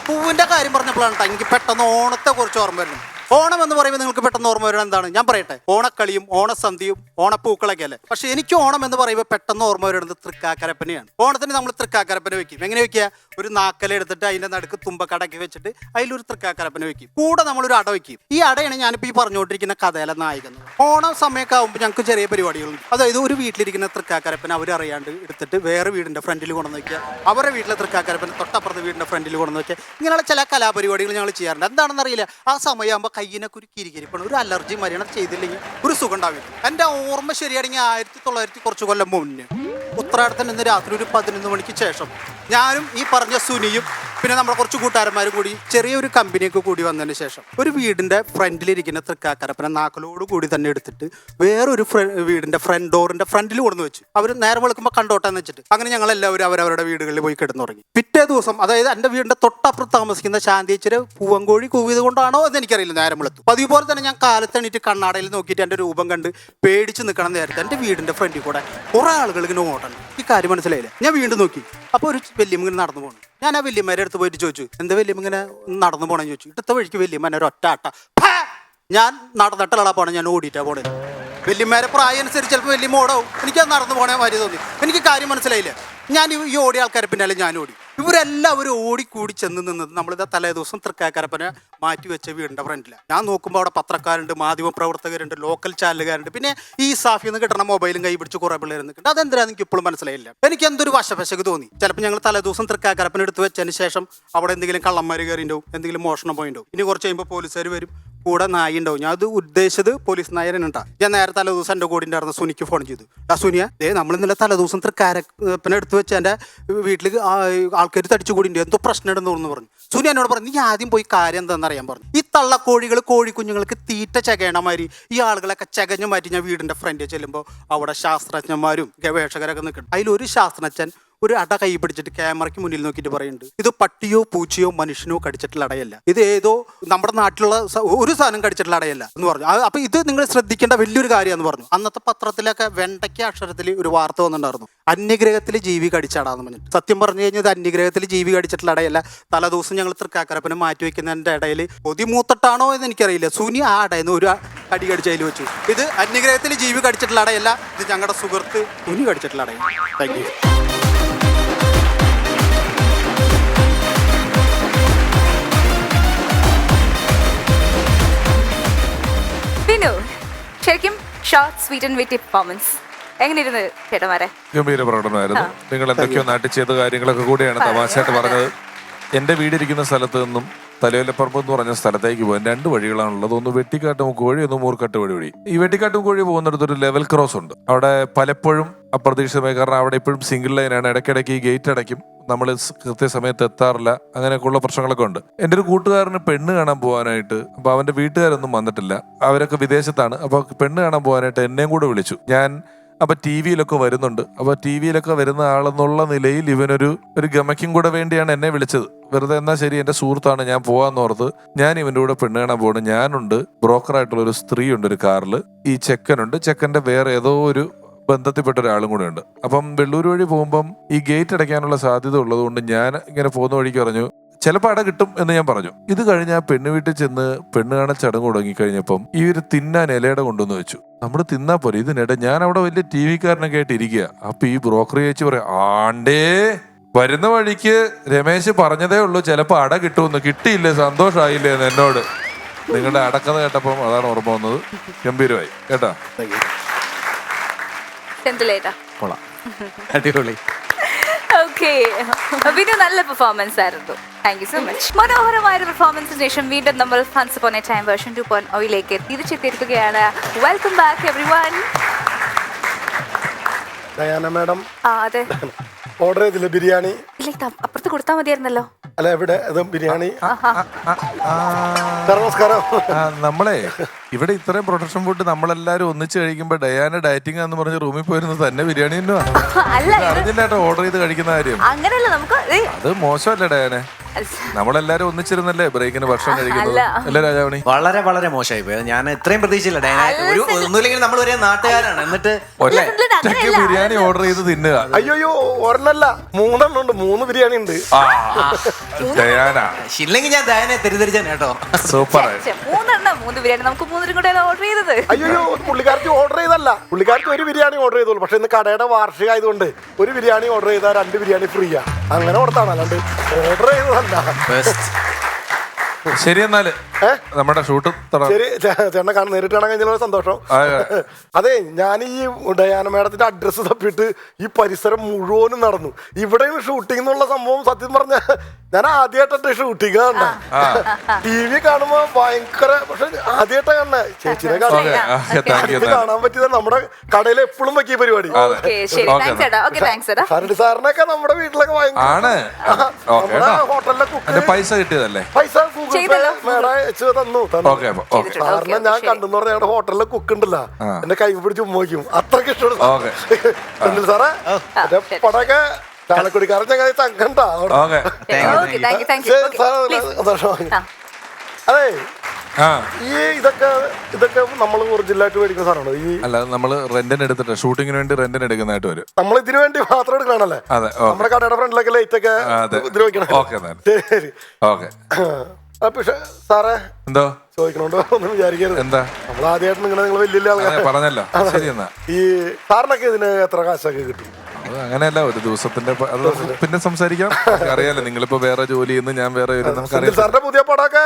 പൂവിന്റെ കാര്യം പറഞ്ഞപ്പോഴാണ് എനിക്ക് പെട്ടെന്ന് ഓണത്തെ കുറിച്ച് ഓർമ്മ വരുന്നത്. ഓണം എന്ന് പറയുമ്പോൾ നിങ്ങൾക്ക് പെട്ടെന്ന് ഓർമ്മ വരുന്നത് എന്താണ്? ഞാൻ പറയട്ടെ, ഓണക്കളിയും ഓണസന്ധ്യയും ഓണപ്പൂക്കളൊക്കെ അല്ലേ. പക്ഷെ എനിക്ക് ഓണം എന്ന് പറയുമ്പോൾ പെട്ടെന്ന് ഓർമ്മ വരുന്നത് തൃക്കാക്കരപ്പനെയാണ്. ഓണത്തിന് നമ്മൾ തൃക്കാക്കരപ്പന വെക്കും. എങ്ങനെ വെക്കുക? ഒരു നാക്കല എടുത്തിട്ട് അതിന്റെ നടുക്ക് തുമ്പക്കടക്കി വെച്ചിട്ട് അതിലൊരു തൃക്കാക്കരപ്പന വെക്കും. കൂടെ നമ്മളൊരു അട വെക്കും. ഈ അടയാണ് ഞാനിപ്പോൾ ഈ പറഞ്ഞുകൊണ്ടിരിക്കുന്ന കഥയിലെ നായകൻ. ഓണം സമയമൊക്കെ ആകുമ്പോൾ ഞങ്ങൾക്ക് ചെറിയ പരിപാടികളുണ്ട്. അതായത് ഒരു വീട്ടിലിരിക്കുന്ന തൃക്കാക്കരപ്പന അവരറിയാണ്ട് എടുത്തിട്ട് വേറെ വീടിന്റെ ഫ്രണ്ടിൽ കൊണ്ടുവന്ന് വയ്ക്കുക. അവരുടെ വീട്ടിലെ തൃക്കാക്കരപ്പന തൊട്ടപ്പുറത്തെ വീടിന്റെ ഫ്രണ്ടിൽ കൊണ്ടുവന്ന് വയ്ക്കുക. ഇങ്ങനെയുള്ള ചില കലാപരിപാടികൾ ഞങ്ങൾ ചെയ്യാറുണ്ട്. എന്താണെന്ന് അറിയില്ല, ആ സമയമാകുമ്പോൾ കയ്യിനൊക്കെ ഒരു കിരിക്കിരിപ്പാണ്, ഒരു അലർജി മരണം ചെയ്തില്ലെങ്കിൽ ഒരു സുഖം ഉണ്ടാവില്ല. എൻ്റെ ഓർമ്മ ശരിയാണെങ്കിൽ 1900 കുറച്ച് കൊല്ലം മുന്നേ ഉത്രാടത്തിന് ഇന്ന് രാത്രി ഒരു 11 മണിക്ക് ശേഷം ഞാനും ഈ പറഞ്ഞ സുനിയും പിന്നെ നമ്മുടെ കുറച്ച് കൂട്ടുകാരന്മാരും കൂടി ചെറിയൊരു കമ്പനിയൊക്കെ കൂടി വന്നതിന് ശേഷം ഒരു വീടിന്റെ ഫ്രണ്ടിലിരിക്കുന്ന തൃക്കാക്കരപ്പന നാക്കലോട് കൂടി തന്നെ എടുത്തിട്ട് വേറൊരു വീടിന്റെ ഫ്രണ്ട് ഡോറിന്റെ ഫ്രണ്ടിൽ കൊണ്ടു വെച്ചു. അവർ നേരം വെളുക്കുമ്പോൾ കണ്ടോട്ടെന്ന് വെച്ചിട്ട് അങ്ങനെ ഞങ്ങൾ എല്ലാവരും അവരവരുടെ വീടുകളിൽ പോയി കിടന്നുറങ്ങി. പിറ്റേ ദിവസം, അതായത് എൻ്റെ വീടിന്റെ തൊട്ടപ്പുറത്ത് താമസിക്കുന്ന ശാന്തിച്ചിര് പൂവങ്കോഴി കൂവിയത് കൊണ്ടാണോ എന്ന് എനിക്കറിയില്ല, നേരം വെളുത്തു. പതിവ് പോലെ തന്നെ ഞാൻ കാലത്തെണീറ്റ് കണ്ണാടയിൽ നോക്കിയിട്ട് എൻ്റെ രൂപം കണ്ട് പേടിച്ച് നിൽക്കണം നേരത്തെ എൻ്റെ വീടിന്റെ ഫ്രണ്ടിൽ കൂടെ കുറേ ആളുകൾ ഇങ്ങനെ ഓടണം. ഈ കാര്യം മനസ്സിലായില്ല. ഞാൻ വീണ്ടും നോക്കി, അപ്പോൾ ഒരു വല്യമ്മ ഇങ്ങനെ നടന്നു പോകണം. ഞാൻ ആ വല്യമ്മേരെ അടുത്ത് പോയിട്ട് ചോദിച്ചു, എന്താ വല്യമ്മ ഇങ്ങനെ നടന്നു പോകണമെന്ന് ചോദിച്ചു. ഇട്ടത്തെ വഴിക്ക് വല്യമ്മ എന്നെ ഒരു ഒറ്റ ആട്ട. ഞാൻ നടന്നിട്ടുള്ള പോണേ, ഞാൻ ഓടിയിട്ടാ പോണേ. വല്യമ്മേരെ പ്രായം അനുസരിച്ച് ചിലപ്പോൾ വല്യമ്മ ഓടാവും. എനിക്കത് നടന്നു പോണേ മാതിരി തോന്നി. എനിക്ക് കാര്യം മനസ്സിലായില്ല. ഞാൻ ഈ ഓടിയ ആൾക്കാരെ പിന്നാലെ ഞാൻ ഓടി. ഇവരെല്ലാവരും ഓടിക്കൂടി ചെന്ന് നിന്നത് നമ്മളിതാ തലേ ദിവസം തൃക്കാക്കരപ്പനെ മാറ്റി വെച്ച വീടിന്റെ ഫ്രണ്ടിലാണ്. ഞാൻ നോക്കുമ്പോൾ അവിടെ പത്രക്കാരുണ്ട്, മാധ്യമ പ്രവർത്തകരുണ്ട്, ലോക്കൽ ചാനലുകാരുണ്ട്, പിന്നെ ഈ സാഫിൽ നിന്ന് കിട്ടുന്ന മൊബൈലും കൈ പിടിച്ച് കുറേ പിള്ളേർ നിൽക്കുന്നുണ്ട്. അതെന്തിനാന്ന് എനിക്ക് ഇപ്പോഴും മനസ്സിലായില്ല. എനിക്ക് എന്തൊരു വശപശക്ക് തോന്നി. ചിലപ്പോൾ ഞങ്ങൾ തലേ ദിവസം തൃക്കാക്കരപ്പന എടുത്ത് വെച്ചതിന് ശേഷം അവിടെ എന്തെങ്കിലും കള്ളന്മാർ കയറിണ്ടാവും, എന്തെങ്കിലും മോഷണം പോയിണ്ടാവും. ഇനി കുറച്ച് കഴിയുമ്പോൾ പോലീസുകാർ വരും, കൂടെ നായി ഉണ്ടാവും. ഞാൻ അത് ഉദ്ദേശിച്ചത് പോലീസ് നായരനുണ്ടാ. ഞാൻ നേരെ തലേ ദിവസം എൻ്റെ കൂടെ ഉണ്ടായിരുന്ന സുനിക്ക് ഫോൺ ചെയ്തു. ആ സുനിയ, നമ്മൾ ഇന്നലെ തലേ ദിവസം തൃക്കാരപ്പന എടുത്ത് വെച്ച് എൻ്റെ വീട്ടിൽ ആൾക്കാർ തടിച്ചു കൂടി ഉണ്ട്, എന്തോ പ്രശ്നം ഉണ്ടെന്ന് പറഞ്ഞു. സുനി എന്നോട് പറഞ്ഞു, നീ ആദ്യം പോയി കാര്യം എന്താണെന്ന് അറിയാൻ പറഞ്ഞു. ഈ തള്ളക്കോഴികൾ കോഴിക്കുഞ്ഞുങ്ങൾക്ക് തീറ്റ ചകയണ മാതിരി ഈ ആളുകളൊക്കെ ചകഞ്ഞു മാറ്റി ഞാൻ വീടിൻ്റെ ഫ്രണ്ടിൽ ചെല്ലുമ്പോൾ അവിടെ ശാസ്ത്രജ്ഞന്മാരും ഗവേഷകരൊക്കെ നിൽക്കണം. അതിലൊരു ശാസ്ത്രജ്ഞൻ ഒരു അട കൈ പിടിച്ചിട്ട് ക്യാമറയ്ക്ക് മുന്നിൽ നോക്കിയിട്ട് പറയുന്നുണ്ട് ഇത് പട്ടിയോ പൂച്ചയോ മനുഷ്യനോ കടിച്ചിട്ടുള്ള അടയല്ല, ഇത് ഏതോ നമ്മുടെ നാട്ടിലുള്ള ഒരു സാധനം കടിച്ചിട്ടുള്ള അടയല്ല എന്ന് പറഞ്ഞു. അപ്പൊ ഇത് നിങ്ങൾ ശ്രദ്ധിക്കേണ്ട വലിയൊരു കാര്യമെന്ന് പറഞ്ഞു. അന്നത്തെ പത്രത്തിലൊക്കെ വെണ്ടയ്ക്ക അക്ഷരത്തിൽ ഒരു വാർത്ത വന്നിട്ടുണ്ടായിരുന്നു, അന്യഗ്രഹത്തിൽ ജീവി കടിച്ചടാന്ന് പറഞ്ഞിട്ട്. സത്യം പറഞ്ഞു കഴിഞ്ഞാൽ ഇത് അന്യഗ്രഹത്തിൽ ജീവി കടിച്ചിട്ടുള്ള അടയല്ല. തലേദിവസം ഞങ്ങൾ തൃക്കാക്കരപ്പനെ മാറ്റി വെക്കുന്നതിന്റെ ഇടയിൽ കൊതിമൂത്തട്ടാണോ എന്ന് എനിക്കറിയില്ല, സുനി ആ അടയെന്ന് ഒരു കടി കടിച്ചതിൽ വെച്ചു. ഇത് അന്യഗ്രഹത്തിൽ ജീവി കടിച്ചിട്ടുള്ള അടയല്ല, ഇത് ഞങ്ങളുടെ സുഹൃത്ത് സുനി കടിച്ചിട്ടുള്ള അടയാണ്. Thank you. വിനു, ശരിക്കും short sweet and witty performance എങ്ങനെയിരുന്നു ചേട്ടന്മാരെ? ഗംഭീര പ്രകടനമായിരുന്നു. നിങ്ങൾ എന്തൊക്കെയോ നാട്ടിൽ ചെയ്ത കാര്യങ്ങളൊക്കെ കൂടിയാണ് തമാശയായിട്ട് പറഞ്ഞത്. എന്റെ വീടിരിക്കുന്ന സ്ഥലത്ത് നിന്നും തലയോലപ്പറമ്പ് എന്ന് പറഞ്ഞ സ്ഥലത്തേക്ക് പോകാൻ 2 വഴികളാണുള്ളത്. ഒന്ന് വെട്ടിക്കാട്ടുമുക്ക് വഴി, ഒന്ന് മൂർക്കട്ട് വഴി. ഈ വെട്ടിക്കാട്ടുമുക്ക് വഴി പോകുന്നിടത്ത് ഒരു ലെവൽ ക്രോസ് ഉണ്ട്. അവിടെ പലപ്പോഴും അപ്രതീക്ഷിതമായി, കാരണം അവിടെ ഇപ്പോഴും സിംഗിൾ ലൈനാണ്, ഇടയ്ക്കിടയ്ക്ക് ഈ ഗേറ്റ് അടയ്ക്കും, നമ്മൾ കൃത്യസമയത്ത് എത്താറില്ല, അങ്ങനെയൊക്കെയുള്ള പ്രശ്നങ്ങളൊക്കെ ഉണ്ട്. എൻ്റെ ഒരു കൂട്ടുകാരന് പെണ്ണ് കാണാൻ പോകാനായിട്ട്, അപ്പൊ അവന്റെ വീട്ടുകാരൊന്നും വന്നിട്ടില്ല, അവരൊക്കെ വിദേശത്താണ്. അപ്പൊ പെണ്ണ് കാണാൻ പോകാനായിട്ട് എന്നെയും കൂടെ വിളിച്ചു. ഞാൻ അപ്പൊ ടി വിയിലൊക്കെ വരുന്നുണ്ട്. അപ്പൊ ടി വിയിലൊക്കെ വരുന്ന ആളെന്നുള്ള നിലയിൽ ഇവനൊരു ഗമയ്ക്കും കൂടെ വേണ്ടിയാണ് എന്നെ വിളിച്ചത്. വെറുതെ എന്നാ ശരി, എന്റെ സുഹൃത്താണ്, ഞാൻ പോവാന്നോർത്ത് ഞാൻ ഇവന്റെ കൂടെ പെണ്ണ് കാണാൻ പോകണം. ഞാനുണ്ട്, ബ്രോക്കറായിട്ടുള്ള ഒരു സ്ത്രീ ഉണ്ട് ഒരു കാറിൽ, ഈ ചെക്കനുണ്ട്, ചെക്കന്റെ വേറെ ഏതോ ഒരു ബന്ധത്തിൽപ്പെട്ട ഒരാളും കൂടെ ഉണ്ട്. അപ്പം വെള്ളൂർ വഴി പോകുമ്പം ഈ ഗേറ്റ് അടയ്ക്കാനുള്ള സാധ്യത ഉള്ളത് കൊണ്ട് ഞാൻ ഇങ്ങനെ പോകുന്ന വഴിക്ക് പറഞ്ഞു ചിലപ്പോൾ അട കിട്ടും എന്ന് ഞാൻ പറഞ്ഞു. ഇത് കഴിഞ്ഞ് ആ പെണ്ണ് വീട്ടിൽ ചെന്ന് പെണ്ണ് കാണാൻ ചടങ്ങ് തുടങ്ങിക്കഴിഞ്ഞപ്പം ഈ ഒരു തിന്നാൻ ഇലയുടെ കൊണ്ടുവന്ന് വെച്ചു. നമ്മൾ തിന്നാ പോലെ ഇതിനിടെ ഞാൻ അവിടെ വലിയ ടി വിക്കാരനൊക്കെ ആയിട്ട് ഇരിക്കുക. അപ്പൊ ഈ ബ്രോക്കർ ചേച്ചി പറയാം, ആണ്ടേ വരുന്ന വഴിക്ക് രമേശ് പറഞ്ഞതേ ഉള്ളൂ ചിലപ്പോ അട കിട്ടുമെന്ന്, കിട്ടിയില്ലേ, സന്തോഷമായില്ലേ എന്ന് എന്നോട്. നിങ്ങളുടെ അടക്കഥ കേട്ടപ്പം അതാണ് ഓർമ്മ വന്നത്. ഗംഭീരമായി കേട്ടാ. അടിപൊളി. ഓക്കെ, പിന്നെ നല്ല പെർഫോമൻസ് ആയിരുന്നു. Thank you so much. മനോഹരമായ ഒരു പെർഫോമൻസിന് ശേഷം വീണ്ടും നമ്മൾ once upon a time version 2.0 തിരിച്ചെത്തിയിരിക്കുകയാണ്. Welcome back everyone. Diana madam, അതെ, ഓർഡർ ചെയ്തില്ലേ ബിരിയാണി? ഇല്ല, അപ്പുറത്ത് കൊടുത്താൽ മതിയായിരുന്നല്ലോ. അല്ല, എവിടെ അതും ബിരിയാണി? നമസ്കാരം. നമ്മളെ ഇവിടെ ഇത്രയും പ്രൊട്ടക്ഷൻ ഫുഡ് നമ്മളെല്ലാരും ഒന്നിച്ച് കഴിക്കുമ്പോ ഡയാന ഡയറ്റിംഗ് എന്ന് പറഞ്ഞ് റൂമിൽ പോയിരുന്നത് തന്നെ ബിരിയാണി തന്നെയാണ്. അല്ല, അറിഞ്ഞില്ലാട്ടോ ഓർഡർ ചെയ്ത് കഴിക്കുന്ന കാര്യം. അങ്ങനെയല്ല, നമുക്ക് അത് മോശമല്ലേ ഡയാനെ? നമ്മളെല്ലാരും ഒന്നിച്ചിരുന്നല്ലേ ബ്രേക്കിന് ഭക്ഷണം കഴിക്കുന്നത് അല്ലേ രാജാവണി? വളരെ വളരെ മോശമായി പോയത്. ഞാൻ ഇത്രയും പ്രതീക്ഷയില്ല. ഒരു ഒന്നുമില്ലെങ്കിൽ നമ്മൾ ഒരേ നാട്ടുകാരാണ്, എന്നിട്ട് ഒറ്റയ്ക്ക് ബിരിയാണി ഓർഡർ ചെയ്ത് തിന്നുക. അയ്യോ, ഒരെണ്ണല്ല 3 ഉണ്ട്, 3 ബിരിയാണി ഉണ്ട്. ഡയാന ഇല്ലെങ്കിൽ ഞാൻ ദയനെ തെറ്റിദ്ധരിച്ചാണ് കേട്ടോ. സൂപ്പർ. 3 ബിരിയാണി നമുക്ക് 3 കൂടെ ഓർഡർ ചെയ്തത്. അയ്യോ, പുള്ളിക്കാർക്ക് ഓർഡർ ചെയ്തല്ല, പുള്ളിക്കാർക്ക് ഒരു ബിരിയാണി ഓർഡർ ചെയ്തോളൂ. പക്ഷെ ഇന്ന് കടയുടെ വാർഷികം ആയതുകൊണ്ട് ഒരു ബിരിയാണി ഓർഡർ ചെയ്താൽ 2 ബിരിയാണി ഫ്രീയാ, അങ്ങനെ ഓർത്താണ്, അല്ലാണ്ട് ഓർഡർ ചെയ്തതല്ല. ശരി, എന്നാല് നമ്മുടെ ഷൂട്ട് ശരി. ചേട്ടനെ കാണാൻ നേരിട്ട് കാണാൻ കഴിഞ്ഞാൽ സന്തോഷം. അതെ, ഞാൻ ഈ ഡയാന മേഡത്തിന്റെ അഡ്രസ്സ് തപ്പിയിട്ട് ഈ പരിസരം മുഴുവനും നടന്നു. ഇവിടെയും ഷൂട്ടിംഗ് എന്നുള്ള സംഭവം സത്യം പറഞ്ഞ ഞാൻ ആദ്യമായിട്ടെ ഷൂട്ടിംഗ് കാണുന്ന. ടി വി കാണുമ്പോ ഭയങ്കര, പക്ഷെ ആദ്യമായിട്ടാ കാണുന്ന. ചേച്ചിനെ കാണാൻ പറ്റിയത് നമ്മുടെ കടയിൽ എപ്പോഴും വെക്കിയ പരിപാടി. സാറിനൊക്കെ നമ്മുടെ വീട്ടിലൊക്കെ ഭയങ്കര നമ്മുടെ ഹോട്ടലിലെ കുക്ക് പൈസ കിട്ടിയതല്ലേ? പൈസ മേഡം തന്നു. സാറിനെ ഞാൻ കണ്ടെന്ന് പറഞ്ഞ ഞങ്ങളുടെ ഹോട്ടലിലെ കുക്ക് ഉണ്ടല്ലോ, എന്റെ കൈ പിടിച്ച് ഉമ്മയ്ക്കും, അത്രക്ക് ഇഷ്ടമാണ് സാറേ. പടമൊക്കെ ചാലക്കുടിക്കാരൻ ചങ്ങായി തങ്കണ്ട. അതെ, ഈ ഇതൊക്കെ നമ്മൾ ഒറിജിനലായിട്ട് മേടിക്കുന്ന സാധനമാണ്. ഈ അല്ല, നമ്മള് റെന്റിന് എടുത്തിട്ട് ഷൂട്ടിങ്ങിന് വേണ്ടി റെന്റിന് എടുക്കുന്നതായിട്ട് വരും. നമ്മൾ ഇതിനു വേണ്ടി മാത്രം എടുക്കണല്ലേ? നമ്മുടെ കടയുടെ ഫ്രണ്ടിലൊക്കെ ലൈറ്റ് ഒക്കെ ഇതിന് വെക്കണം. ശരി, ഓക്കെ. പക്ഷെ സാറേ, എന്തോ ചോദിക്കണോണ്ട് ഒന്നും വിചാരിക്കരുത്. എന്താ, നമ്മൾ ആദ്യമായിട്ട് നിങ്ങൾ വലിയ ആൾക്കാർ പറഞ്ഞല്ലോ. ശരി, എന്നാ ഈ സാറിനൊക്കെ ഇതിന് എത്ര കാശൊക്കെ കിട്ടും? അത് അങ്ങനെയല്ല, ഒരു ദിവസത്തിന്റെ അത് പിന്നെ സംസാരിക്കാം. അറിയാലോ, നിങ്ങളിപ്പോ വേറെ ജോലി ചെയ്യുന്നു, ഞാൻ വേറെ സാറിന്റെ പുതിയ പടമൊക്കെ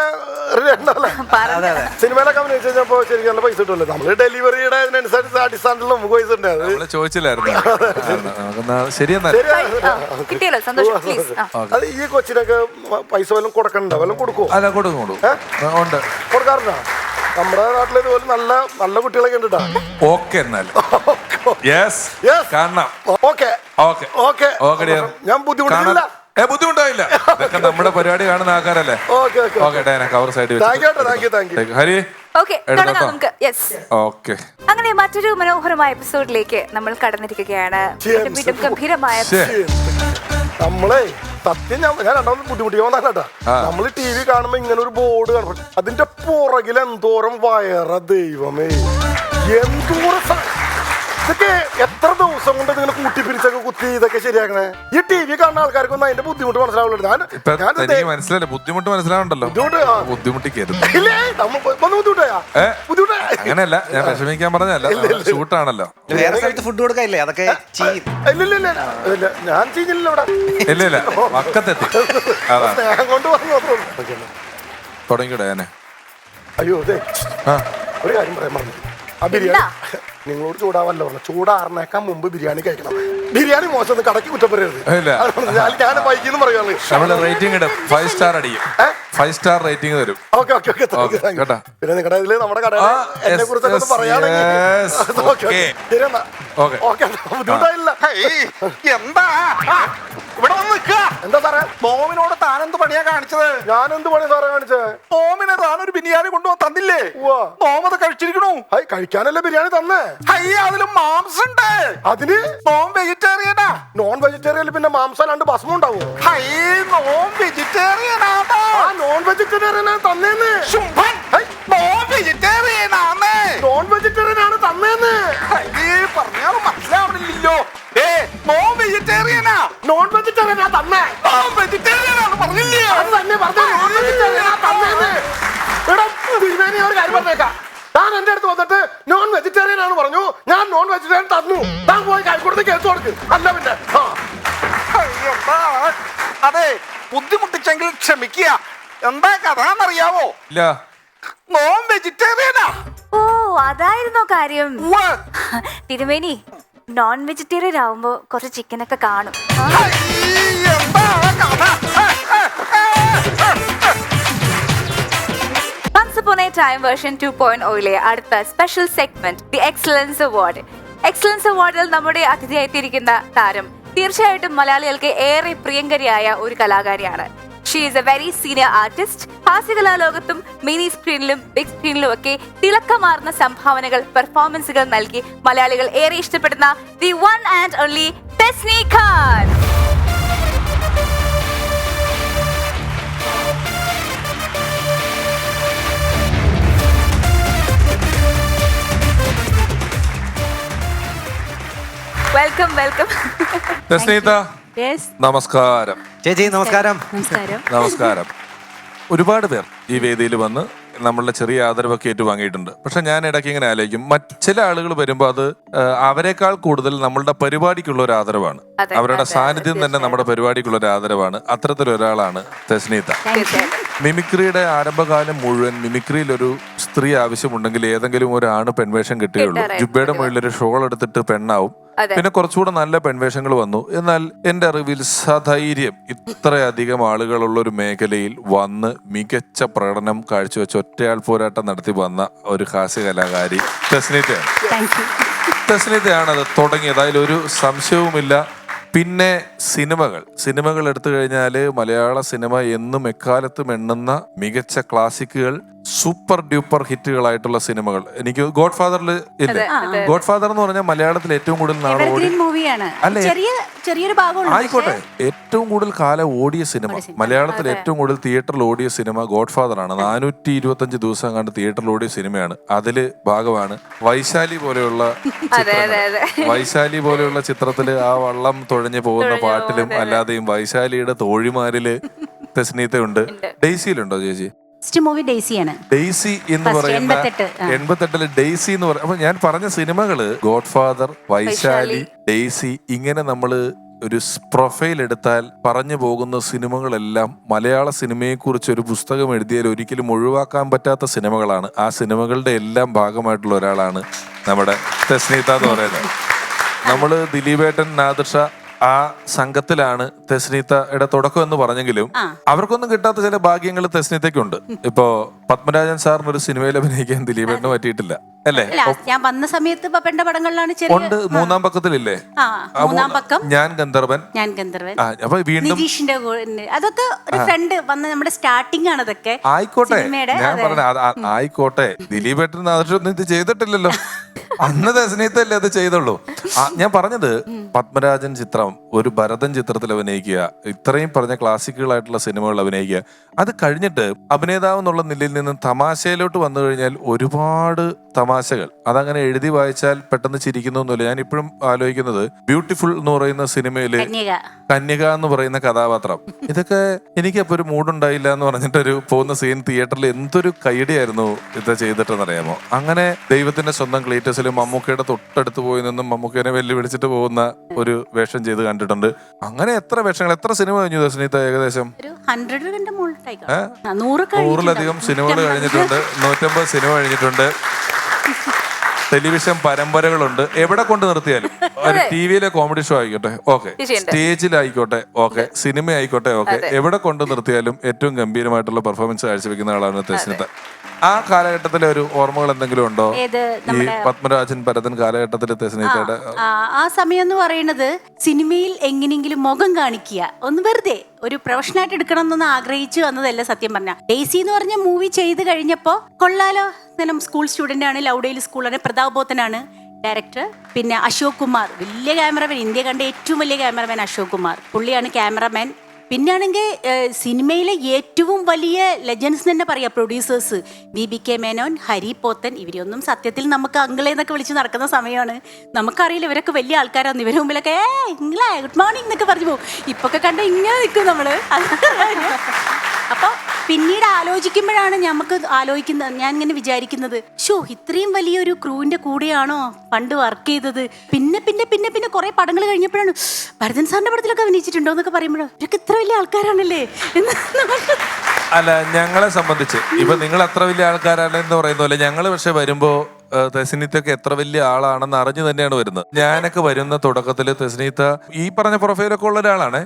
സിനിമയിലൊക്കെ അഭിനയിച്ച് കഴിഞ്ഞപ്പോ ശരിക്കും നല്ല പൈസ കിട്ടുമല്ലോ. നമ്മള് ഡെലിവറിയുടെ അതിനനുസരിച്ച് അടിസ്ഥാനത്തിൽ നമുക്ക് പൈസ ഉണ്ട്. ചോദിച്ചില്ലായിരുന്നു. ശരി, എന്നാ അത് ഈ കൊച്ചിനൊക്കെ പൈസ വല്ലതും കൊടുക്കണ്ട, വല്ലതും കൊടുക്കുമോ? അല്ല, കൊടുക്കും. കൊടുക്കാറുണ്ടോ? നമ്മുടെ നാട്ടിൽ ഇതുപോലെ നല്ല നല്ല കുട്ടികളൊക്കെ ഉണ്ട്. ഓക്കെ, എന്നാൽ ഞാൻ ബുദ്ധിമുട്ടില്ല. ബുദ്ധിമുട്ടായില്ല, ഇതൊക്കെ നമ്മുടെ പരിപാടി കാണുന്ന ആൾക്കാരല്ലേ. Cover side Hari. അങ്ങനെ മറ്റൊരു മനോഹരമായ എപ്പിസോഡിലേക്ക് നമ്മൾ കടന്നിരിക്കുകയാണ്. വീണ്ടും ഗംഭീരമായ നമ്മളെ സത്യം ഞാൻ രണ്ടാമത് ബുദ്ധിമുട്ടിക്കാൻ കേട്ടാ. നമ്മള് TV കാണുമ്പോ ഇങ്ങനെ ഒരു ബോർഡ് കാണും, അതിന്റെ പുറകിൽ എന്തോരം വയറ ദൈവമേ, എന്തോരം ഇതൊക്കെ എത്ര ദിവസം കൊണ്ട് നിങ്ങൾ കൂട്ടിപ്പിരിച്ചൊക്കെ കുത്തി ഇതൊക്കെ ശരിയാക്കണേ. ഈ TV കാണുന്ന ആൾക്കാർക്കൊന്നും അതിന്റെ ബുദ്ധിമുട്ട് മനസ്സിലാവുള്ളൂ. മനസ്സിലായില്ല, ബുദ്ധിമുട്ട് മനസ്സിലാവുണ്ടല്ലോ. ബുദ്ധിമുട്ടിക്കരുത്. അങ്ങനെയല്ല, ഞാൻ വിഷമിക്കാൻ പറഞ്ഞല്ല, ഷൂട്ടാണല്ലോ. വേറെ സ്ഥലത്ത് ഫുഡ് കൊടുക്കാനില്ലേ, അതൊക്കെ ഇല്ല, ഞാൻ ചെയ്യില്ല ഇവിടെ. ഇല്ല പക്കത്തെത്തി സ്നേഹം കൊണ്ട് പറഞ്ഞു. തുടങ്ങിക്കൂടെ ഞാന്? അയ്യോ അതെ, ഒരു കാര്യം പറയാൻ പറഞ്ഞു. ആ ബിരിയാണി നിങ്ങളോട് ചൂടാവല്ലോ പറഞ്ഞു, ചൂടാറിനേക്കാൻ മുമ്പ് ബിരിയാണി കഴിക്കണം. ബിരിയാണി മോശം, കടക്കി കുറ്റം പറയരുത്. ഞാൻ ബൈക്കിന്ന് പറയുകയാണ്. നമ്മള് റേറ്റിംഗ് ഇടും, 5 സ്റ്റാർ അടിക്കും, 5 സ്റ്റാർ റേറ്റിംഗ് തരും. കേട്ടാ, പിന്നെ നിങ്ങളുടെ ഇതില് നമ്മുടെ കടയെ കുറിച്ചൊക്കെ പറയുകയാണെങ്കിൽ ബുദ്ധിമുട്ടായില്ല. എന്താ ഇവിടെ വന്ന് നിൽക്കുക? എന്താ സാറേ? മോമിനോട് താനെന്ത് പണിയാ കാണിച്ചത്? ഞാൻ എന്ത് പണി സാറേ കാണിച്ചത്? മോമിനെ താനൊരു ബിരിയാണി കൊണ്ടുവന്ന് തന്നില്ലേ? മോമത് കഴിച്ചിരിക്കണു. കഴിക്കാനല്ലേ ബിരിയാണി തന്നേ? അതിലും മാംസം ഉണ്ട്. അതിന് നോൺ വെജിറ്റേറിയനാ. നോൺ വെജിറ്റേറിയൻ പിന്നെ മാംസം അല്ലാണ്ട് ഭസ്മം ഉണ്ടാവും. നോൺ വെജിറ്റേറിയനാ. നോൺ വെജിറ്റേറിയനാണ് തന്നേന്ന്. നോൺ വെജിറ്റേറിയനാണ്. നോൺ വെജിറ്റേറിയൻ ആണ് തന്നേന്ന്. പറഞ്ഞാലും മനസ്സിലാവണില്ലല്ലോ. നോൺ വെജിറ്റേറിയനാ. നോൺ വെജിറ്റേറിയനാ തന്നേ. നോൺ വെജിറ്റേറിയനാണ് പറഞ്ഞില്ലേ? അത് തന്നെ പറഞ്ഞു, നോൺ വെജിറ്റേറിയനാ തന്നേന്ന്. എടാ തിരുമേനി, ഒരു കാര്യം പറഞ്ഞേക്കാം. താൻ എന്റെ അടുത്ത് വന്നിട്ട് നോൺ വെജിറ്റേറിയൻ ആണ് പറഞ്ഞു, ഞാൻ നോൺ വെജിറ്റേറിയൻ തന്നു. താൻ പോയി കൈക്കൊടുത്ത് കേസ് കൊടുക്ക്. അല്ല പിന്നെ അതെ, ബുദ്ധിമുട്ടിച്ചെങ്കിൽ ക്ഷമിക്കുക. എന്താ കഥ എന്നറിയാവോ? ഇല്ല. നോൺ വെജിറ്റേറിയനാ. ഓ, അതായിരുന്നോ കാര്യം. തിരുമേനി, നോൺ വെജിറ്റേറിയൻ ആവുമ്പോ കുറച്ച് ചിക്കനൊക്കെ കാണും. എന്താ കഥ? Once upon a time version 2.0 അടുത്ത special segment the excellence award. Excellence അവാർഡിൽ നമ്മുടെ അതിഥിയായിത്തിരിക്കുന്ന താരം തീർച്ചയായിട്ടും മലയാളികൾക്ക് ഏറെ പ്രിയങ്കരിയായ ഒരു കലാകാരിയാണ്. She is a very senior artist. ഹാസ്യകലാലോകത്തും മിനി സ്ക്രീനിലും ബിഗ് സ്ക്രീനിലും ഒക്കെ തിളക്കമാർന്ന സംഭാവനകൾ, പെർഫോമൻസുകൾ നൽകി മലയാളികൾ ഏറെ ഇഷ്ടപ്പെടുന്ന the one and only Thesni Khan. Welcome welcome. തെസ്നീത, നമസ്കാരം. ചേച്ചി നമസ്കാരം. നമസ്കാരം. ഒരുപാട് പേർ ഈ വേദിയിൽ വന്ന് നമ്മളുടെ ചെറിയ ആദരവൊക്കെ ഏറ്റുവാങ്ങിയിട്ടുണ്ട്. പക്ഷെ ഞാൻ ഇടയ്ക്ക് ഇങ്ങനെ ആലോചിക്കും, ചില ആളുകൾ വരുമ്പോൾ അത് അവരെക്കാൾ കൂടുതൽ നമ്മളുടെ പരിപാടിക്കുള്ള ഒരു ആദരവാണ്. അവരുടെ സാന്നിധ്യം തന്നെ നമ്മുടെ പരിപാടിക്കുള്ള ഒരു ആദരവാണ്. അത്തരത്തിലൊരാളാണ് തെസ്നീത. മിമിക്രിയുടെ ആരംഭകാലം മുഴുവൻ മിമിക്രിയിൽ ഒരു സ്ത്രീ ആവശ്യമുണ്ടെങ്കിൽ ഏതെങ്കിലും ഒരു ആണ് പെൺവേഷം കിട്ടുകയുള്ളൂ. ജുബയുടെ മുകളിലൊരു ഷോൾ എടുത്തിട്ട് പെണ്ണാവും. പിന്നെ കുറച്ചുകൂടെ നല്ല പെൺവേഷങ്ങൾ വന്നു. എന്നാൽ എന്റെ അറിവിൽ സധൈര്യം ഇത്രയധികം ആളുകളുള്ള ഒരു മേഖലയിൽ വന്ന് മികച്ച പ്രകടനം കാഴ്ചവെച്ച് ഒറ്റയാൾ പോരാട്ടം നടത്തി വന്ന ഒരു ഹാസ്യ കലാകാരി തെസ്നീതയാണ്. തെസ്നീതയാണ് അത് തുടങ്ങിയത്, അതിലൊരു സംശയവുമില്ല. പിന്നെ സിനിമകൾ എടുത്തു കഴിഞ്ഞാല് മലയാള സിനിമ എന്നും എക്കാലത്തും എണ്ണുന്ന മികച്ച ക്ലാസിക്കുകൾ, സൂപ്പർ ഡ്യൂപ്പർ ഹിറ്റുകളായിട്ടുള്ള സിനിമകൾ. എനിക്ക് ഗോഡ് ഫാദറിൽ ഇല്ലേ, ഗോഡ് ഫാദർ എന്ന് പറഞ്ഞാൽ മലയാളത്തിൽ ഏറ്റവും കൂടുതൽ നാൾ ഓടി, ആയിക്കോട്ടെ, ഏറ്റവും കൂടുതൽ കാലം ഓടിയ സിനിമ, മലയാളത്തിൽ ഏറ്റവും കൂടുതൽ തിയേറ്ററിൽ ഓടിയ സിനിമ ഗോഡ് ഫാദർ ആണ്. 425 ദിവസം കണ്ട് തിയേറ്ററിൽ ഓടിയ സിനിമയാണ്. അതില് ഭാഗമാണ് വൈശാലി പോലെയുള്ള വൈശാലി പോലെയുള്ള ചിത്രത്തില് ആ വള്ളം തുഴഞ്ഞു പോകുന്ന പാട്ടിലും അല്ലാതെയും വൈശാലിയുടെ തോഴിമാരില് തെസ്നീതയുണ്ട്. ഡെയ്സിയിലുണ്ടോ ചേച്ചി? ഡെയ്സി എന്ന് പറയുന്ന 88 ഡെയ്സി എന്ന് പറയുന്നത്. അപ്പൊ ഞാൻ പറഞ്ഞ സിനിമകള് ഗോഡ് ഫാദർ, വൈശാലി, ഡെയ്സി, ഇങ്ങനെ നമ്മള് ഒരു പ്രൊഫൈൽ എടുത്താൽ പറഞ്ഞു പോകുന്ന സിനിമകളെല്ലാം മലയാള സിനിമയെ കുറിച്ച് ഒരു പുസ്തകം എഴുതിയാൽ ഒരിക്കലും ഒഴിവാക്കാൻ പറ്റാത്ത സിനിമകളാണ്. ആ സിനിമകളുടെ എല്ലാം ഭാഗമായിട്ടുള്ള ഒരാളാണ് നമ്മുടെ തെസ്നീത എന്ന് പറയുന്നത്. നമ്മള് ദിലീപേട്ടൻ, നാദിർഷ ആ സംഘത്തിലാണ് തെസ്നീതയുടെ തുടക്കം എന്ന് പറഞ്ഞെങ്കിലും അവർക്കൊന്നും കിട്ടാത്ത ചില ഭാഗ്യങ്ങൾ തെസ്നീതയ്ക്കുണ്ട്. ഇപ്പോ പത്മരാജൻ സാറിന് ഒരു സിനിമയിൽ അഭിനയിക്കാൻ ദിലീപേട്ടന് പറ്റിയിട്ടില്ല അല്ലേ? ഞാൻ വന്ന സമയത്ത് പടങ്ങളിലാണ് ഉണ്ട്. 3-ാം പക്കത്തിലില്ലേ ഞാൻ ഗന്ധർവൻ. അപ്പൊ വീണ്ടും അതൊക്കെ ഒരു ഫ്രണ്ട് വന്ന് നമ്മുടെ സ്റ്റാർട്ടിംഗ് ആണ് അതൊക്കെ. ആയിക്കോട്ടെ, ഞാൻ പറഞ്ഞ ആയിക്കോട്ടെ, ദിലീപേട്ടൻ ആദർശം ഇത് ചെയ്തിട്ടില്ലല്ലോ. അന്ന് തെസ്നീത്തല്ലേ അത് ചെയ്തുള്ളൂ. ഞാൻ പറഞ്ഞത് പത്മരാജൻ ചിത്രം, ഒരു ഭരതൻ ചിത്രത്തിൽ അഭിനയിക്കുക, ഇത്രയും പറഞ്ഞ ക്ലാസിക്കുകളായിട്ടുള്ള സിനിമകൾ അഭിനയിക്കുക, അത് കഴിഞ്ഞിട്ട് അഭിനേതാവ് എന്നുള്ള നിലയിൽ നിന്ന് തമാശയിലോട്ട് വന്നു കഴിഞ്ഞാൽ ഒരുപാട് തമാശകൾ അതങ്ങനെ എഴുതി വായിച്ചാൽ പെട്ടെന്ന് ചിരിക്കുന്നൊന്നുമില്ല. ഞാൻ ഇപ്പോഴും ആലോചിക്കുന്നത് ബ്യൂട്ടിഫുൾ എന്ന് പറയുന്ന സിനിമയില് കന്യക എന്ന് പറയുന്ന കഥാപാത്രം, ഇതൊക്കെ എനിക്കപ്പോ ഒരു മൂഡുണ്ടായില്ല എന്ന് പറഞ്ഞിട്ടൊരു പോകുന്ന സീൻ തിയേറ്ററിൽ എന്തൊരു കൈഡിയായിരുന്നു ഇത് ചെയ്തിട്ടെന്നറിയാമോ. അങ്ങനെ ദൈവത്തിന്റെ സ്വന്തം ക്ലീറ്റസിലും മമ്മൂക്കയുടെ തൊട്ടടുത്ത് പോയി നിന്നും മമ്മൂക്കനെ വെല്ലുവിളിച്ചിട്ട് പോകുന്ന ഒരു വേഷം ചെയ്ത് കണ്ടിട്ടുണ്ട്. അങ്ങനെ എത്ര വേഷങ്ങൾ, എത്ര സിനിമ കഴിഞ്ഞു സുനീത? ഏകദേശം 100-ലധികം സിനിമകൾ കഴിഞ്ഞിട്ടുണ്ട്, 150 സിനിമ കഴിഞ്ഞിട്ടുണ്ട്, ടെലിവിഷൻ പരമ്പരകളുണ്ട്. എവിടെ കൊണ്ട് നിർത്തിയാലും, ഒരു ടിവിയിലെ കോമഡി ഷോ ആയിക്കോട്ടെ ഓക്കെ, സ്റ്റേജിലായിക്കോട്ടെ ഓക്കെ, സിനിമ ആയിക്കോട്ടെ ഓക്കെ, എവിടെ കൊണ്ട് നിർത്തിയാലും ഏറ്റവും ഗംഭീരമായിട്ടുള്ള പെർഫോമൻസ് കാഴ്ചവെക്കുന്ന ആളാണ് തെസ്നിത്ത. ആ കാലഘട്ടത്തിലെ ഒരു ഓർമ്മകൾ എന്തെങ്കിലും ഉണ്ടോ? ഈ പത്മരാജൻ ഭരതൻ കാലഘട്ടത്തിലെ തെസ്നിത്തയുടെ ആ സമയം എന്ന് പറയുന്നത് സിനിമയിൽ എങ്ങനെയെങ്കിലും മുഖം കാണിക്കുക, ഒന്ന് വെറുതെ ഒരു പ്രൊഫഷനായിട്ട് എടുക്കണം എന്നൊന്ന് ആഗ്രഹിച്ചു വന്നതല്ല സത്യം പറഞ്ഞ. ഡെയ്സി എന്ന് പറഞ്ഞ മൂവി ചെയ്ത് കഴിഞ്ഞപ്പോ കൊള്ളാലോ, സ്കൂൾ സ്റ്റുഡന്റ് ആണ്, ലൗഡേൽ സ്കൂളാണ്, പ്രതാപ് ബോത്തനാണ് ഡയറക്ടർ, പിന്നെ അശോക് കുമാർ വലിയ ക്യാമറമാൻ, ഇന്ത്യ കണ്ട ഏറ്റവും വലിയ ക്യാമറമാൻ അശോക് കുമാർ, പുള്ളിയാണ് ക്യാമറമാൻ. പിന്നാണെങ്കിൽ സിനിമയിലെ ഏറ്റവും വലിയ ലെജൻസ് തന്നെ പറയാം, പ്രൊഡ്യൂസേഴ്സ് BBK മേനോൻ, ഹരി പോത്തൻ, ഇവരൊന്നും സത്യത്തിൽ നമുക്ക് അങ്കിളെന്നൊക്കെ വിളിച്ച് നടക്കുന്ന സമയമാണ്. നമുക്കറിയില്ല ഇവരൊക്കെ വലിയ ആൾക്കാരാണ്. ഇവരുടെ മുമ്പിലൊക്കെ ഇങ്ങളെ ഗുഡ് മോർണിംഗ് എന്നൊക്കെ പറഞ്ഞു പോകും. ഇപ്പൊക്കെ കണ്ട ഇങ്ങനെ നിൽക്കും നമ്മള്. അപ്പൊ പിന്നീട് ആലോചിക്കുമ്പോഴാണ് നമുക്ക് ഞാൻ ഇങ്ങനെ വിചാരിക്കുന്നത്, ഷോ ഇത്രയും വലിയൊരു ക്രൂവിന്റെ കൂടെയാണോ പണ്ട് വർക്ക് ചെയ്തത്. പിന്നെ പിന്നെ പിന്നെ പിന്നെ കുറെ പടങ്ങൾ കഴിഞ്ഞപ്പോഴാണ് ഭരതൻ സാറിന്റെ പടത്തിലൊക്കെ അഭിനയിച്ചിട്ടുണ്ടോ എന്നൊക്കെ പറയുമ്പോഴോ ഇവരൊക്കെ ഇത്ര വലിയ ആൾക്കാരാണല്ലേ എന്ന്. അല്ല, ഞങ്ങളെ സംബന്ധിച്ച് ഇപ്പൊ നിങ്ങൾ അത്ര വലിയ ആൾക്കാരാണ് എന്ന് പറയുന്ന പോലെ ഞങ്ങള് പക്ഷെ വരുമ്പോ തെസ്നീത്തൊക്കെ എത്ര വലിയ ആളാണെന്ന് അറിഞ്ഞു തന്നെയാണ് വരുന്നത്. ഞാനൊക്കെ വരുന്ന തുടക്കത്തില് തെസ്നീത്ത ഈ പറഞ്ഞ പ്രൊഫൈലൊക്കെ ഉള്ള ഒരാളാണ്.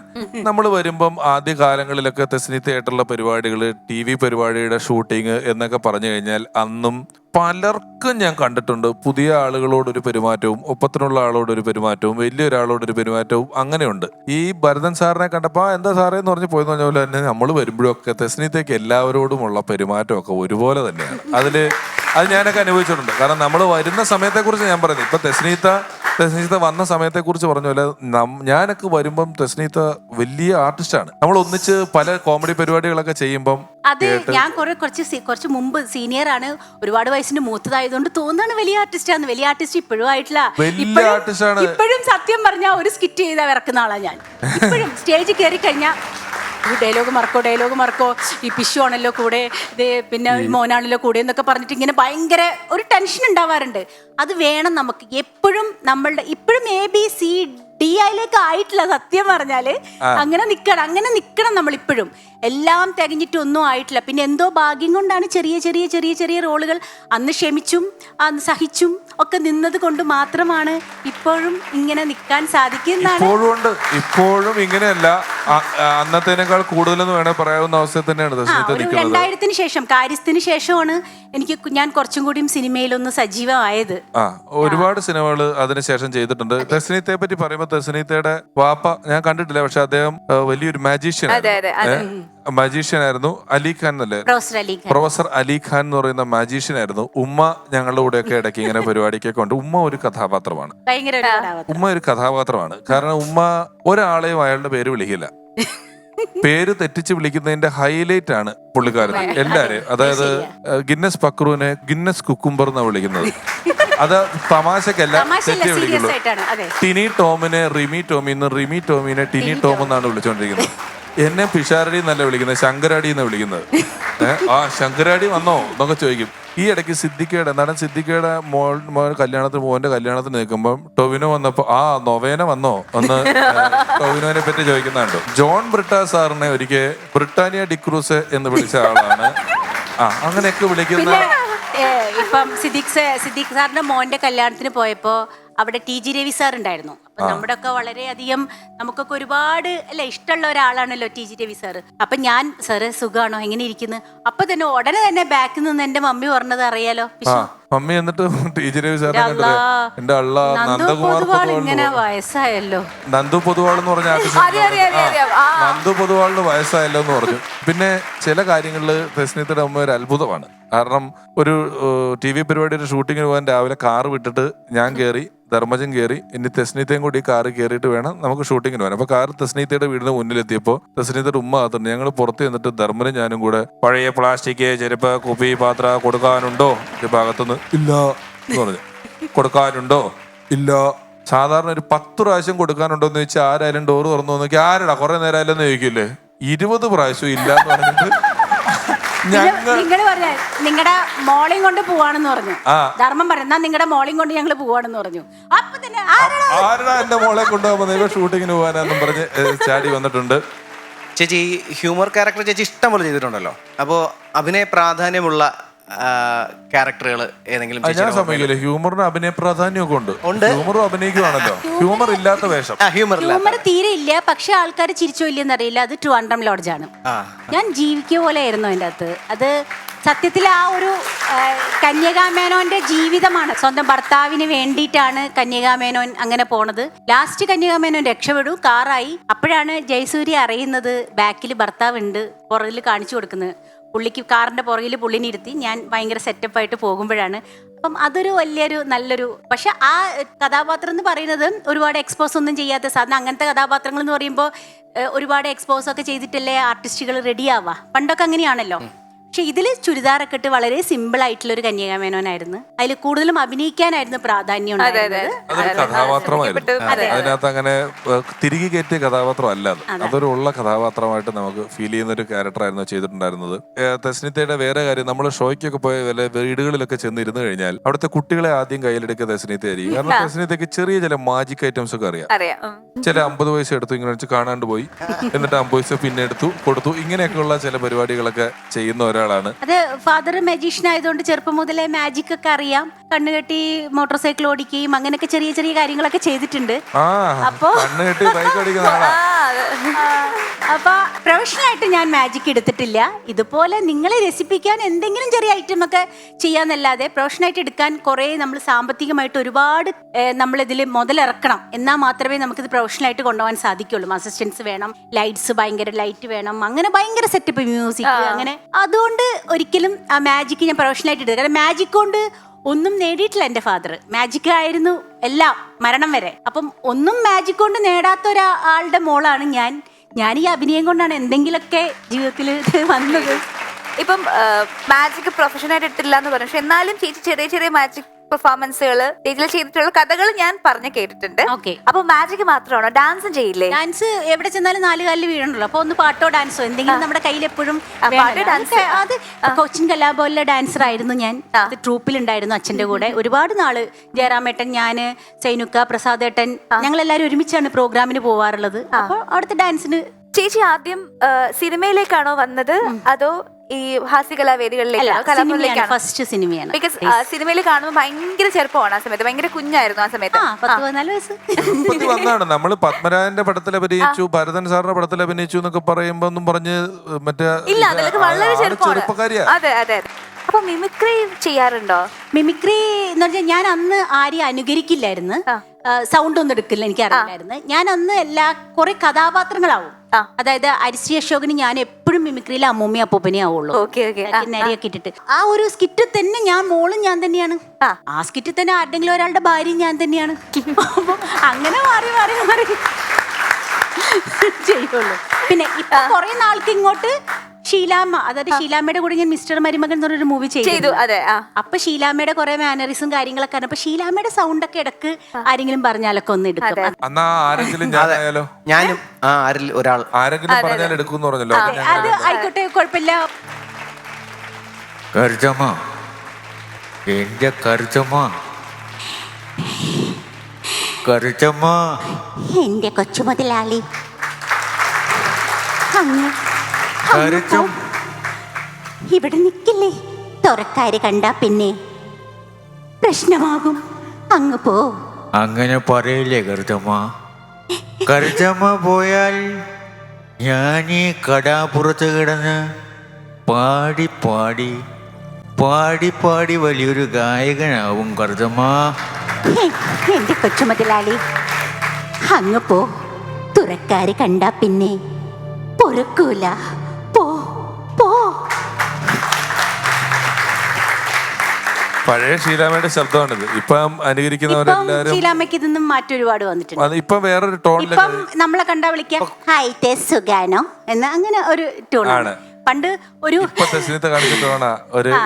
നമ്മൾ വരുമ്പം ആദ്യ കാലങ്ങളിലൊക്കെ തെസ്നീത്തയായിട്ടുള്ള പരിപാടികള്, TV പരിപാടിയുടെ ഷൂട്ടിങ് എന്നൊക്കെ പറഞ്ഞു കഴിഞ്ഞാൽ അന്നും പലർക്കും ഞാൻ കണ്ടിട്ടുണ്ട് പുതിയ ആളുകളോടൊരു പെരുമാറ്റവും, ഒപ്പത്തിനുള്ള ആളോടൊരു പെരുമാറ്റവും, വലിയൊരാളോടൊരു പെരുമാറ്റവും അങ്ങനെയുണ്ട്. ഈ ഭരതൻ സാറിനെ കണ്ടപ്പോ എന്താ സാറേ എന്ന് പറഞ്ഞ് പോയെന്ന് പറഞ്ഞ പോലെ തന്നെ നമ്മൾ വരുമ്പോഴൊക്കെ തെസ്നീത്തയ്ക്ക് എല്ലാവരോടുമുള്ള പെരുമാറ്റമൊക്കെ ഒരുപോലെ തന്നെയാണ്. അത് ഞാനൊക്കെ അനുഭവിച്ചിട്ടുണ്ട്. കാരണം നമ്മൾ വരുന്ന സമയത്തെക്കുറിച്ച് ഞാൻ പറയുന്നത്, ഇപ്പൊ തെസ്നീത്ത വന്ന സമയത്തെക്കുറിച്ച് പറഞ്ഞ പോലെ ഞാനൊക്കെ വരുമ്പം തെസ്നീത്ത വലിയ ആർട്ടിസ്റ്റാണ്. നമ്മൾ ഒന്നിച്ച് പല കോമഡി പരിപാടികളൊക്കെ ചെയ്യുമ്പം അത് ഞാൻ കുറച്ച് മുമ്പ് സീനിയർ ആണ്, ഒരുപാട് വയസ്സിന് മൂത്തതായതുകൊണ്ട് തോന്നാണ് വലിയ ആർട്ടിസ്റ്റാണ്. വലിയ ആർട്ടിസ്റ്റ് ഇപ്പോഴും ആയിട്ടില്ല. ഇപ്പോഴും സത്യം പറഞ്ഞാൽ ഒരു സ്കിറ്റ് ചെയ്താൽ ഇറക്കുന്ന ആളാണ് ഞാൻ. ഇപ്പോഴും സ്റ്റേജിൽ കയറി കഴിഞ്ഞാൽ ഡയലോഗ് മറക്കോ, ഈ പിഷു ആണല്ലോ കൂടെ, പിന്നെ മോനാണല്ലോ കൂടെ എന്നൊക്കെ പറഞ്ഞിട്ട് ഇങ്ങനെ ഭയങ്കര ഒരു ടെൻഷൻ ഉണ്ടാവാറുണ്ട്. അത് വേണം നമുക്ക് എപ്പോഴും. ഇപ്പോഴും ABCD യിലേക്ക് ആയിട്ടില്ല സത്യം പറഞ്ഞാല്. അങ്ങനെ നിക്കണം നമ്മൾ ഇപ്പോഴും. എല്ലാം തികഞ്ഞിട്ട് ഒന്നും ആയിട്ടില്ല. പിന്നെ എന്തോ ഭാഗ്യം കൊണ്ടാണ് ചെറിയ റോളുകൾ അന്ന് ക്ഷമിച്ചും അന്ന് സഹിച്ചും ഒക്കെ നിന്നത് കൊണ്ട് മാത്രമാണ് ഇപ്പോഴും ഇങ്ങനെ നിൽക്കാൻ സാധിക്കുന്നതാണ്. ഇപ്പോഴും ഇങ്ങനെയല്ല, അന്നത്തേനേക്കാൾ കൂടുതലെന്ന് വേണേ പറയാവുന്ന അവസ്ഥ തന്നെയാണ്. 2000-ന് ശേഷം, കാര്യസ്ഥന് ശേഷമാണ് ഞാൻ കുറച്ചും കൂടിയും സിനിമയിലൊന്ന് സജീവമായത്. ഒരുപാട് സിനിമകൾ അതിനുശേഷം ചെയ്തിട്ടുണ്ട്. തെസ്നീത്തയെ പറ്റി പറയുമ്പോൾ തെസ്നീത്തയുടെ വാപ്പ ഞാൻ കണ്ടിട്ടില്ല, പക്ഷെ അദ്ദേഹം വലിയൊരു മജീഷ്യൻ ആയിരുന്നു. അലിഖാൻ എന്നല്ലേ, പ്രൊഫസർ അലിഖാൻ എന്ന് പറയുന്ന മജീഷ്യൻ ആയിരുന്നു. ഉമ്മ ഞങ്ങളുടെ കൂടെയൊക്കെ ഇടയ്ക്ക് ഇങ്ങനെ പരിപാടിക്കൊക്കെ ഉണ്ട്. ഉമ്മ ഒരു കഥാപാത്രമാണ്. കാരണം ഉമ്മ ഒരാളെയും അയാളുടെ പേര് വിളിക്കില്ല. പേര് തെറ്റിച്ച് വിളിക്കുന്നതിന്റെ ഹൈലൈറ്റ് ആണ് പുള്ളിക്കാരൻ. എല്ലാരെയും, അതായത് ഗിന്നസ് പക്രുവിനെ ഗിന്നസ് കുക്കുംബർ എന്നാണ് വിളിക്കുന്നത്. അത് തമാശക്കല്ല, തെറ്റി വിളിക്കുള്ളൂ. ടിനി ടോമിനെ റിമി ടോമിന്ന്, റിമി ടോമിനെ ടിനി ടോം എന്നാണ് വിളിച്ചോണ്ടിരിക്കുന്നത്. എന്നെ പിഷാരടി എന്നല്ല വിളിക്കുന്നത്, ശങ്കരാടി എന്നാണ് വിളിക്കുന്നത്. ശങ്കരാടി വന്നോ എന്നൊക്കെ ചോദിക്കും. ഈ ഇടയ്ക്ക് നടൻ സിദ്ദിഖയുടെ മോന്റെ കല്യാണത്തിന് നിൽക്കുമ്പോൾ ടൊവിനോ വന്നപ്പോ നൊവേന വന്നോ എന്ന് ടൊവിനോനെ പറ്റി ചോദിക്കുന്നുണ്ട്. ജോൺ ബ്രിട്ടാ സാറിനെ ഒരിക്കൽ ബ്രിട്ടാനിയ ഡിക്രൂസ് എന്ന് വിളിച്ച ആളാണ്. അങ്ങനെയൊക്കെ വിളിക്കുന്ന. ഇപ്പം സിദ്ദിഖ് സാറിന്റെ മോന്റെ കല്യാണത്തിന് പോയപ്പോ അവിടെ TG രവി സാർ ഉണ്ടായിരുന്നു. അപ്പൊ നമ്മുടെ ഒക്കെ വളരെയധികം നമുക്കൊക്കെ ഒരുപാട് ഇഷ്ടമുള്ള ഒരാളാണല്ലോ TG രവി സാർ. അപ്പൊ ഞാൻ സാറ് സുഖാണോ, എങ്ങനെ ഇരിക്കുന്നു? അപ്പൊ തന്നെ ഉടനെ തന്നെ ബാക്കിൽ നിന്ന് എന്റെ മമ്മി പറഞ്ഞത് അറിയാലോ, മമ്മി എന്നിട്ട് TG രവി സാർ ഇങ്ങനെ വയസ്സായല്ലോ, നന്ദു പൊതുവാൾ എന്ന് പറഞ്ഞ നന്ദു പൊതുവാളിന് വയസ്സായല്ലോ എന്ന് പറഞ്ഞു. പിന്നെ ചില കാര്യങ്ങളില് തെസ്നീത്തയുടെ അമ്മ ഒരു അത്ഭുതമാണ്. കാരണം ഒരു TV പരിപാടിയുടെ ഷൂട്ടിങ്ങിന് പോകാൻ രാവിലെ കാറ് വിട്ടിട്ട് ഞാൻ കയറി, ധർമ്മജൻ കയറി, ഇനി തെസ്നീത്തയും കൂടി കാറ് കയറിയിട്ട് വേണം നമുക്ക് ഷൂട്ടിങ്ങിന് പോകാൻ. അപ്പൊ കാർ തെസ്നീത്തയുടെ വീടിന് മുന്നിലെത്തിയപ്പോൾ തെസ്നീത്തയുടെ ഉമ്മ കാത്തുണ്ട്. ഞങ്ങൾ പുറത്ത് ചെന്നിട്ട് ധർമ്മനും ഞാനും കൂടെ പഴയ പ്ലാസ്റ്റിക് ചെരുപ്പ് കുപ്പി പാത്ര കൊടുക്കാനുണ്ടോ ഈ ഭാഗത്തുനിന്ന് ഇല്ല എന്ന് പറഞ്ഞു. കൊടുക്കാനുണ്ടോ ഇല്ല. സാധാരണ ഒരു 10 പ്രാവശ്യം കൊടുക്കാനുണ്ടോ എന്ന് ചോദിച്ചാൽ ആരായാലും ഡോറ് തുറന്നു നോക്കി ആരടാ കുറെ നേരം ആയാലും ചോദിക്കില്ലേ, 20 പ്രാവശ്യം ഇല്ല എന്ന് പറഞ്ഞിട്ട് നിങ്ങൾ പറഞ്ഞ നിങ്ങളുടെ മോളെയും കൊണ്ട് പോവാണെന്ന് പറഞ്ഞു. ധർമ്മം പറഞ്ഞാ നിങ്ങളുടെ മോളെയും കൊണ്ട് ഞങ്ങൾ പോവാണെന്ന് പറഞ്ഞു. അപ്പൊ തന്നെ ആരടാ എന്റെ മോളെ കൊണ്ടുപോകുമ്പോ ഷൂട്ടിങ്ങിന് പോകാനെന്നും പറഞ്ഞ് ചാടി വന്നിട്ടുണ്ട്. ചേച്ചി ഹ്യൂമർ ക്യാരക്ടർ ചേച്ചി ഇഷ്ടം പോലെ ചെയ്തിട്ടുണ്ടല്ലോ. അപ്പോൾ അഭിനയ പ്രാധാന്യമുള്ള ക്യാരക്ടറുകൾ ഏതെങ്കിലും ഞാൻ സമ്മതിക്കില്ല. ഹ്യൂമറിന് അഭിനയ പ്രാധാന്യമൊക്കെ ഉണ്ട്. ഹ്യൂമറും അഭിനയിക്കുവാണല്ലോ. ഹ്യൂമർ ഇല്ലാത്ത വേഷം. ഹ്യൂമർ തീരെ ഇല്ല. പക്ഷെ ആൾക്കാർ ചിരിച്ചോ ഇല്ലെന്ന് അറിയില്ല. അത് ട്രിവാൻഡ്രം ലോഡ്ജാണ്. ഞാൻ ജീവിക്കുക പോലെ ആയിരുന്നു അതിൻ്റെ അകത്ത്. അത് സത്യത്തിൽ ആ ഒരു കന്യകാമേനോന്റെ ജീവിതമാണ്. സ്വന്തം ഭർത്താവിന് വേണ്ടിയിട്ടാണ് കന്യകാമേനോൻ അങ്ങനെ പോണത്. ലാസ്റ്റ് കന്യകാമേനോൻ രക്ഷപ്പെടും, കാറായി. അപ്പോഴാണ് ജയസൂര്യ അറിയുന്നത് ബാക്കിൽ ഭർത്താവ് ഉണ്ട്, പുറകിൽ കാണിച്ചു കൊടുക്കുന്നത്. പുള്ളിക്ക് കാറിന്റെ പുറകിൽ പുള്ളിനെ ഇരുത്തി ഞാൻ ഭയങ്കര സെറ്റപ്പായിട്ട് പോകുമ്പോഴാണ്. അപ്പം അതൊരു വലിയൊരു നല്ലൊരു, പക്ഷെ ആ കഥാപാത്രം എന്ന് പറയുന്നത് ഒരുപാട് എക്സ്പോസ് ഒന്നും ചെയ്യാത്ത, സാധാരണ അങ്ങനത്തെ കഥാപാത്രങ്ങൾ എന്ന് പറയുമ്പോൾ ഒരുപാട് എക്സ്പോസ് ഒക്കെ ചെയ്തിട്ടല്ലേ ആർട്ടിസ്റ്റുകൾ റെഡിയാവാ. പണ്ടൊക്കെ അങ്ങനെയാണല്ലോ. പക്ഷെ ഇതില് ചുരിദാറൊക്കെ ഇട്ട് വളരെ സിമ്പിൾ ആയിട്ടുള്ള ഒരു കന്യകാമേനോനായിരുന്നു. അതിൽ കൂടുതലും അഭിനയിക്കാനായിരുന്നു പ്രാധാന്യം. കഥാപാത്രമായിരുന്നു അതിനകത്ത്. അങ്ങനെ തിരികെ കയറ്റിയ കഥാപാത്രം അല്ല അത്. അതൊരു ഉള്ള കഥാപാത്രമായിട്ട് നമുക്ക് ഫീൽ ചെയ്യുന്ന ഒരു ക്യാരക്ടറായിരുന്നു ചെയ്തിട്ടുണ്ടായിരുന്നത്. തെസ്നീത്തയുടെ വേറെ കാര്യം, നമ്മൾ ഷോയ്ക്കൊക്കെ പോയ വല്ല വീടുകളിലൊക്കെ ചെന്ന് ഇരുന്ന് കഴിഞ്ഞാൽ അവിടുത്തെ കുട്ടികളെ ആദ്യം കയ്യിലെടുക്കുക തെസ്നീത്തയായിരിക്കും. കാരണം തെസ്നീത്തയ്ക്ക് ചെറിയ ചില മാജിക് ഐറ്റംസ് ഒക്കെ അറിയാം. ചില 50 പൈസ എടുത്തു ഇങ്ങനെ വെച്ച് കാണാണ്ട് പോയി, എന്നിട്ട് 50 പൈസ പിന്നെ എടുത്തു കൊടുത്തു. ഇങ്ങനെയൊക്കെയുള്ള ചില പരിപാടികളൊക്കെ ചെയ്യുന്ന ഒരാളാണ്. അത് ഫാദർ മജീഷ്യൻ ആയതുകൊണ്ട് ചെറുപ്പം മുതലേ മാജിക് ഒക്കെ അറിയാം. കണ്ണുകെട്ടി മോട്ടോർ സൈക്കിൾ ഓടിക്കുകയും അങ്ങനെയൊക്കെ ചെറിയ ചെറിയ കാര്യങ്ങളൊക്കെ ചെയ്തിട്ടുണ്ട്. അപ്പൊ അപ്പൊ പ്രൊഫഷണൽ ആയിട്ട് ഞാൻ മാജിക് എടുത്തിട്ടില്ല. ഇതുപോലെ നിങ്ങളെ രസിപ്പിക്കാൻ എന്തെങ്കിലും ചെറിയ ഐറ്റം ഒക്കെ ചെയ്യാന്നല്ലാതെ പ്രൊഫഷണൽ ആയിട്ട് എടുക്കാൻ കുറെ നമ്മൾ സാമ്പത്തികമായിട്ട് ഒരുപാട് നമ്മൾ ഇതിൽ മുതലിറക്കണം. എന്നാൽ മാത്രമേ നമുക്കിത് പ്രൊഫഷണൽ ആയിട്ട് കൊണ്ടുപോകാൻ സാധിക്കുള്ളൂ. അസിസ്റ്റൻസ് വേണം, ലൈറ്റ്സ് ഭയങ്കര ലൈറ്റ് വേണം, അങ്ങനെ ഭയങ്കര സെറ്റപ്പ്, മ്യൂസിക്, അങ്ങനെ. അതുകൊണ്ട് ഒരിക്കലും ആ മാജിക് ഞാൻ പ്രൊഫഷണൽ ആയിട്ട് എടുക്കുക. കാരണം മാജിക് കൊണ്ട് ഒന്നും നേടിയിട്ടില്ല എൻ്റെ ഫാദർ. മാജിക് ആയിരുന്നു എല്ലാം, മരണം വരെ. അപ്പം ഒന്നും മാജിക് കൊണ്ട് നേടാത്ത ഒരാളുടെ മോളാണ് ഞാൻ. ഈ അഭിനയം കൊണ്ടാണ് എന്തെങ്കിലുമൊക്കെ ജീവിതത്തിൽ വന്നത്. ഇപ്പം മാജിക് പ്രൊഫഷനായിട്ട് ഇട്ടില്ല എന്ന് പറഞ്ഞു, പക്ഷെ എന്നാലും ചേച്ചി ചെറിയ ചെറിയ മാജിക് പെർഫോമൻസുകൾ സ്റ്റേജിൽ ചെയ്തിട്ടുള്ള കഥകൾ ഞാൻ പറഞ്ഞു കേട്ടിട്ടുണ്ട്. അപ്പൊ മാജിക് മാത്രമാണോ, ഡാൻസും ചെയ്യില്ലേ? ഡാൻസ് എവിടെ ചെന്നാലും 4 കാലിൽ വീഴണല്ലോ. അപ്പൊ ഒന്ന് പാട്ടോ ഡാൻസോ എന്തെങ്കിലും നമ്മുടെ കയ്യിൽ എപ്പോഴും. അത് കൊച്ചിൻ കലാഭവനിലെ ഡാൻസർ ആയിരുന്നു ഞാൻ. അത് ട്രൂപ്പിലുണ്ടായിരുന്നു അച്ഛന്റെ കൂടെ ഒരുപാട് നാള്. ജയറാമേട്ടൻ, ഞാന്, സൈനുക്ക, പ്രസാദേട്ടൻ, ഞങ്ങളെല്ലാരും ഒരുമിച്ചാണ് പ്രോഗ്രാമിന് പോവാറുള്ളത്. അപ്പൊ അവിടുത്തെ ഡാൻസിന്. ചേച്ചി ആദ്യം സിനിമയിലേക്കാണോ വന്നത് അതോ ഈ ഹാസ്യകലാവേദികളിലേക്കാണോ? ഫസ്റ്റ് സിനിമയാണ്. ബിക്കോസ് സിനിമയിൽ കാണുമ്പോൾ ഭയങ്കര ചെറുപ്പമാണ് ആ സമയത്ത്, ഭയങ്കര കുഞ്ഞായിരുന്നു ആ സമയത്ത്. 14 വയസ്സ് വന്നാണ്. നമ്മള് പത്മരാജന്റെ പടത്തിൽ അഭിനയിച്ചു, ഭരതൻ സാറിന്റെ പടത്തിൽ അഭിനയിച്ചു എന്നൊക്കെ പറയുമ്പോ ഒന്നും പറഞ്ഞ് മറ്റേ ഇല്ല, അതിലൊക്കെ വളരെ ചെറുപ്പക്കാരിയാ. അതെ അതെ. അപ്പൊ മിമിക്രി ചെയ്യാറുണ്ടോ? മിമിക്രി എന്ന് പറഞ്ഞാൽ ഞാൻ അന്ന് ആരെയും അനുകരിക്കില്ലായിരുന്നു, സൗണ്ട് ഒന്നും എടുക്കില്ല, എനിക്കറിയില്ലായിരുന്നു. ഞാൻ അന്ന് കുറെ കഥാപാത്രങ്ങളാവും. അതായത് അരിശ്രീ അശോകന് ഞാൻ എപ്പോഴും മിമിക്രിയിൽ അമ്മൂമ്മയും അപ്പൂപ്പനെ ആവുള്ളൂ, നരിയൊക്കെ ഇട്ടിട്ട്. ആ ഒരു സ്കിറ്റിൽ തന്നെ ഞാൻ മോളും ഞാൻ തന്നെയാണ്. ആ സ്കിറ്റിൽ തന്നെ ആരുടെങ്കിലും ഒരാളുടെ ഭാര്യയും ഞാൻ തന്നെയാണ്. അങ്ങനെ മാറി മാറി മാറി ചെയ്യുള്ളൂ. പിന്നെ ഇപ്പൊ കുറെ നാൾക്ക് ഇങ്ങോട്ട് ഷീലാമ്മ, അതായത് ഷീലാമ്മയുടെ കൂടെ ഞാൻ മിസ്റ്റർ മരുമകൻ എന്ന് പറഞ്ഞൊരു മൂവി ചെയ്തു. അപ്പൊ ഷീലാമ്മയുടെ കുറെ മാനറിസും കാര്യങ്ങളൊക്കെ. അപ്പൊ ഷീലാമ്മയുടെ സൗണ്ട് ഒക്കെ ഇടക്ക് ആരെങ്കിലും പറഞ്ഞാലൊക്കെ ഒന്ന് എടുക്കും. ഞാനും ഒരാൾ അത് ആയിക്കോട്ടെ, കുഴപ്പമില്ല. എന്റെ കൊച്ചു മുതലാളി, ഇവിടെ നിക്കില്ലേ, തുറക്കാര് കണ്ടാ പിന്നെ പ്രശ്നമാകും. അങ്ങ് പോ. അങ്ങനെ പറയില്ലേ കരുത്തമ്മ. കരുത്തമ്മ പോയാൽ ഞാൻ ഈ കടാപ്പുറത്ത് കിടന്ന് പാടി പാടി പാടി പാടി വലിയൊരു ഗായകനാവും കരുത്തമ്മ. എന്റെ കൊച്ചു മുതലാളി, അങ്ങ് പോ. തുറക്കാര് കണ്ടാ പിന്നെ പൊറുക്കൂല. പോ പോ. പഴയ ഷീലാമ്മയുടെ ശബ്ദമാണിത്. ഇപ്പം അനുകരിക്കുന്നവരെല്ലാരും ശീലാമ്മയ്ക്ക് ഇതൊന്നും മാറ്റം ഒരുപാട് വന്നിട്ടുണ്ട്. ഇപ്പം വേറൊരു ടോണിൽ ഇപ്പം നമ്മളെ കണ്ടാ വിളിക്കാം ഹായ് സുഖാനോ എന്ന് അങ്ങനെ ഒരു ടോണാണ്. പണ്ട് ഒരു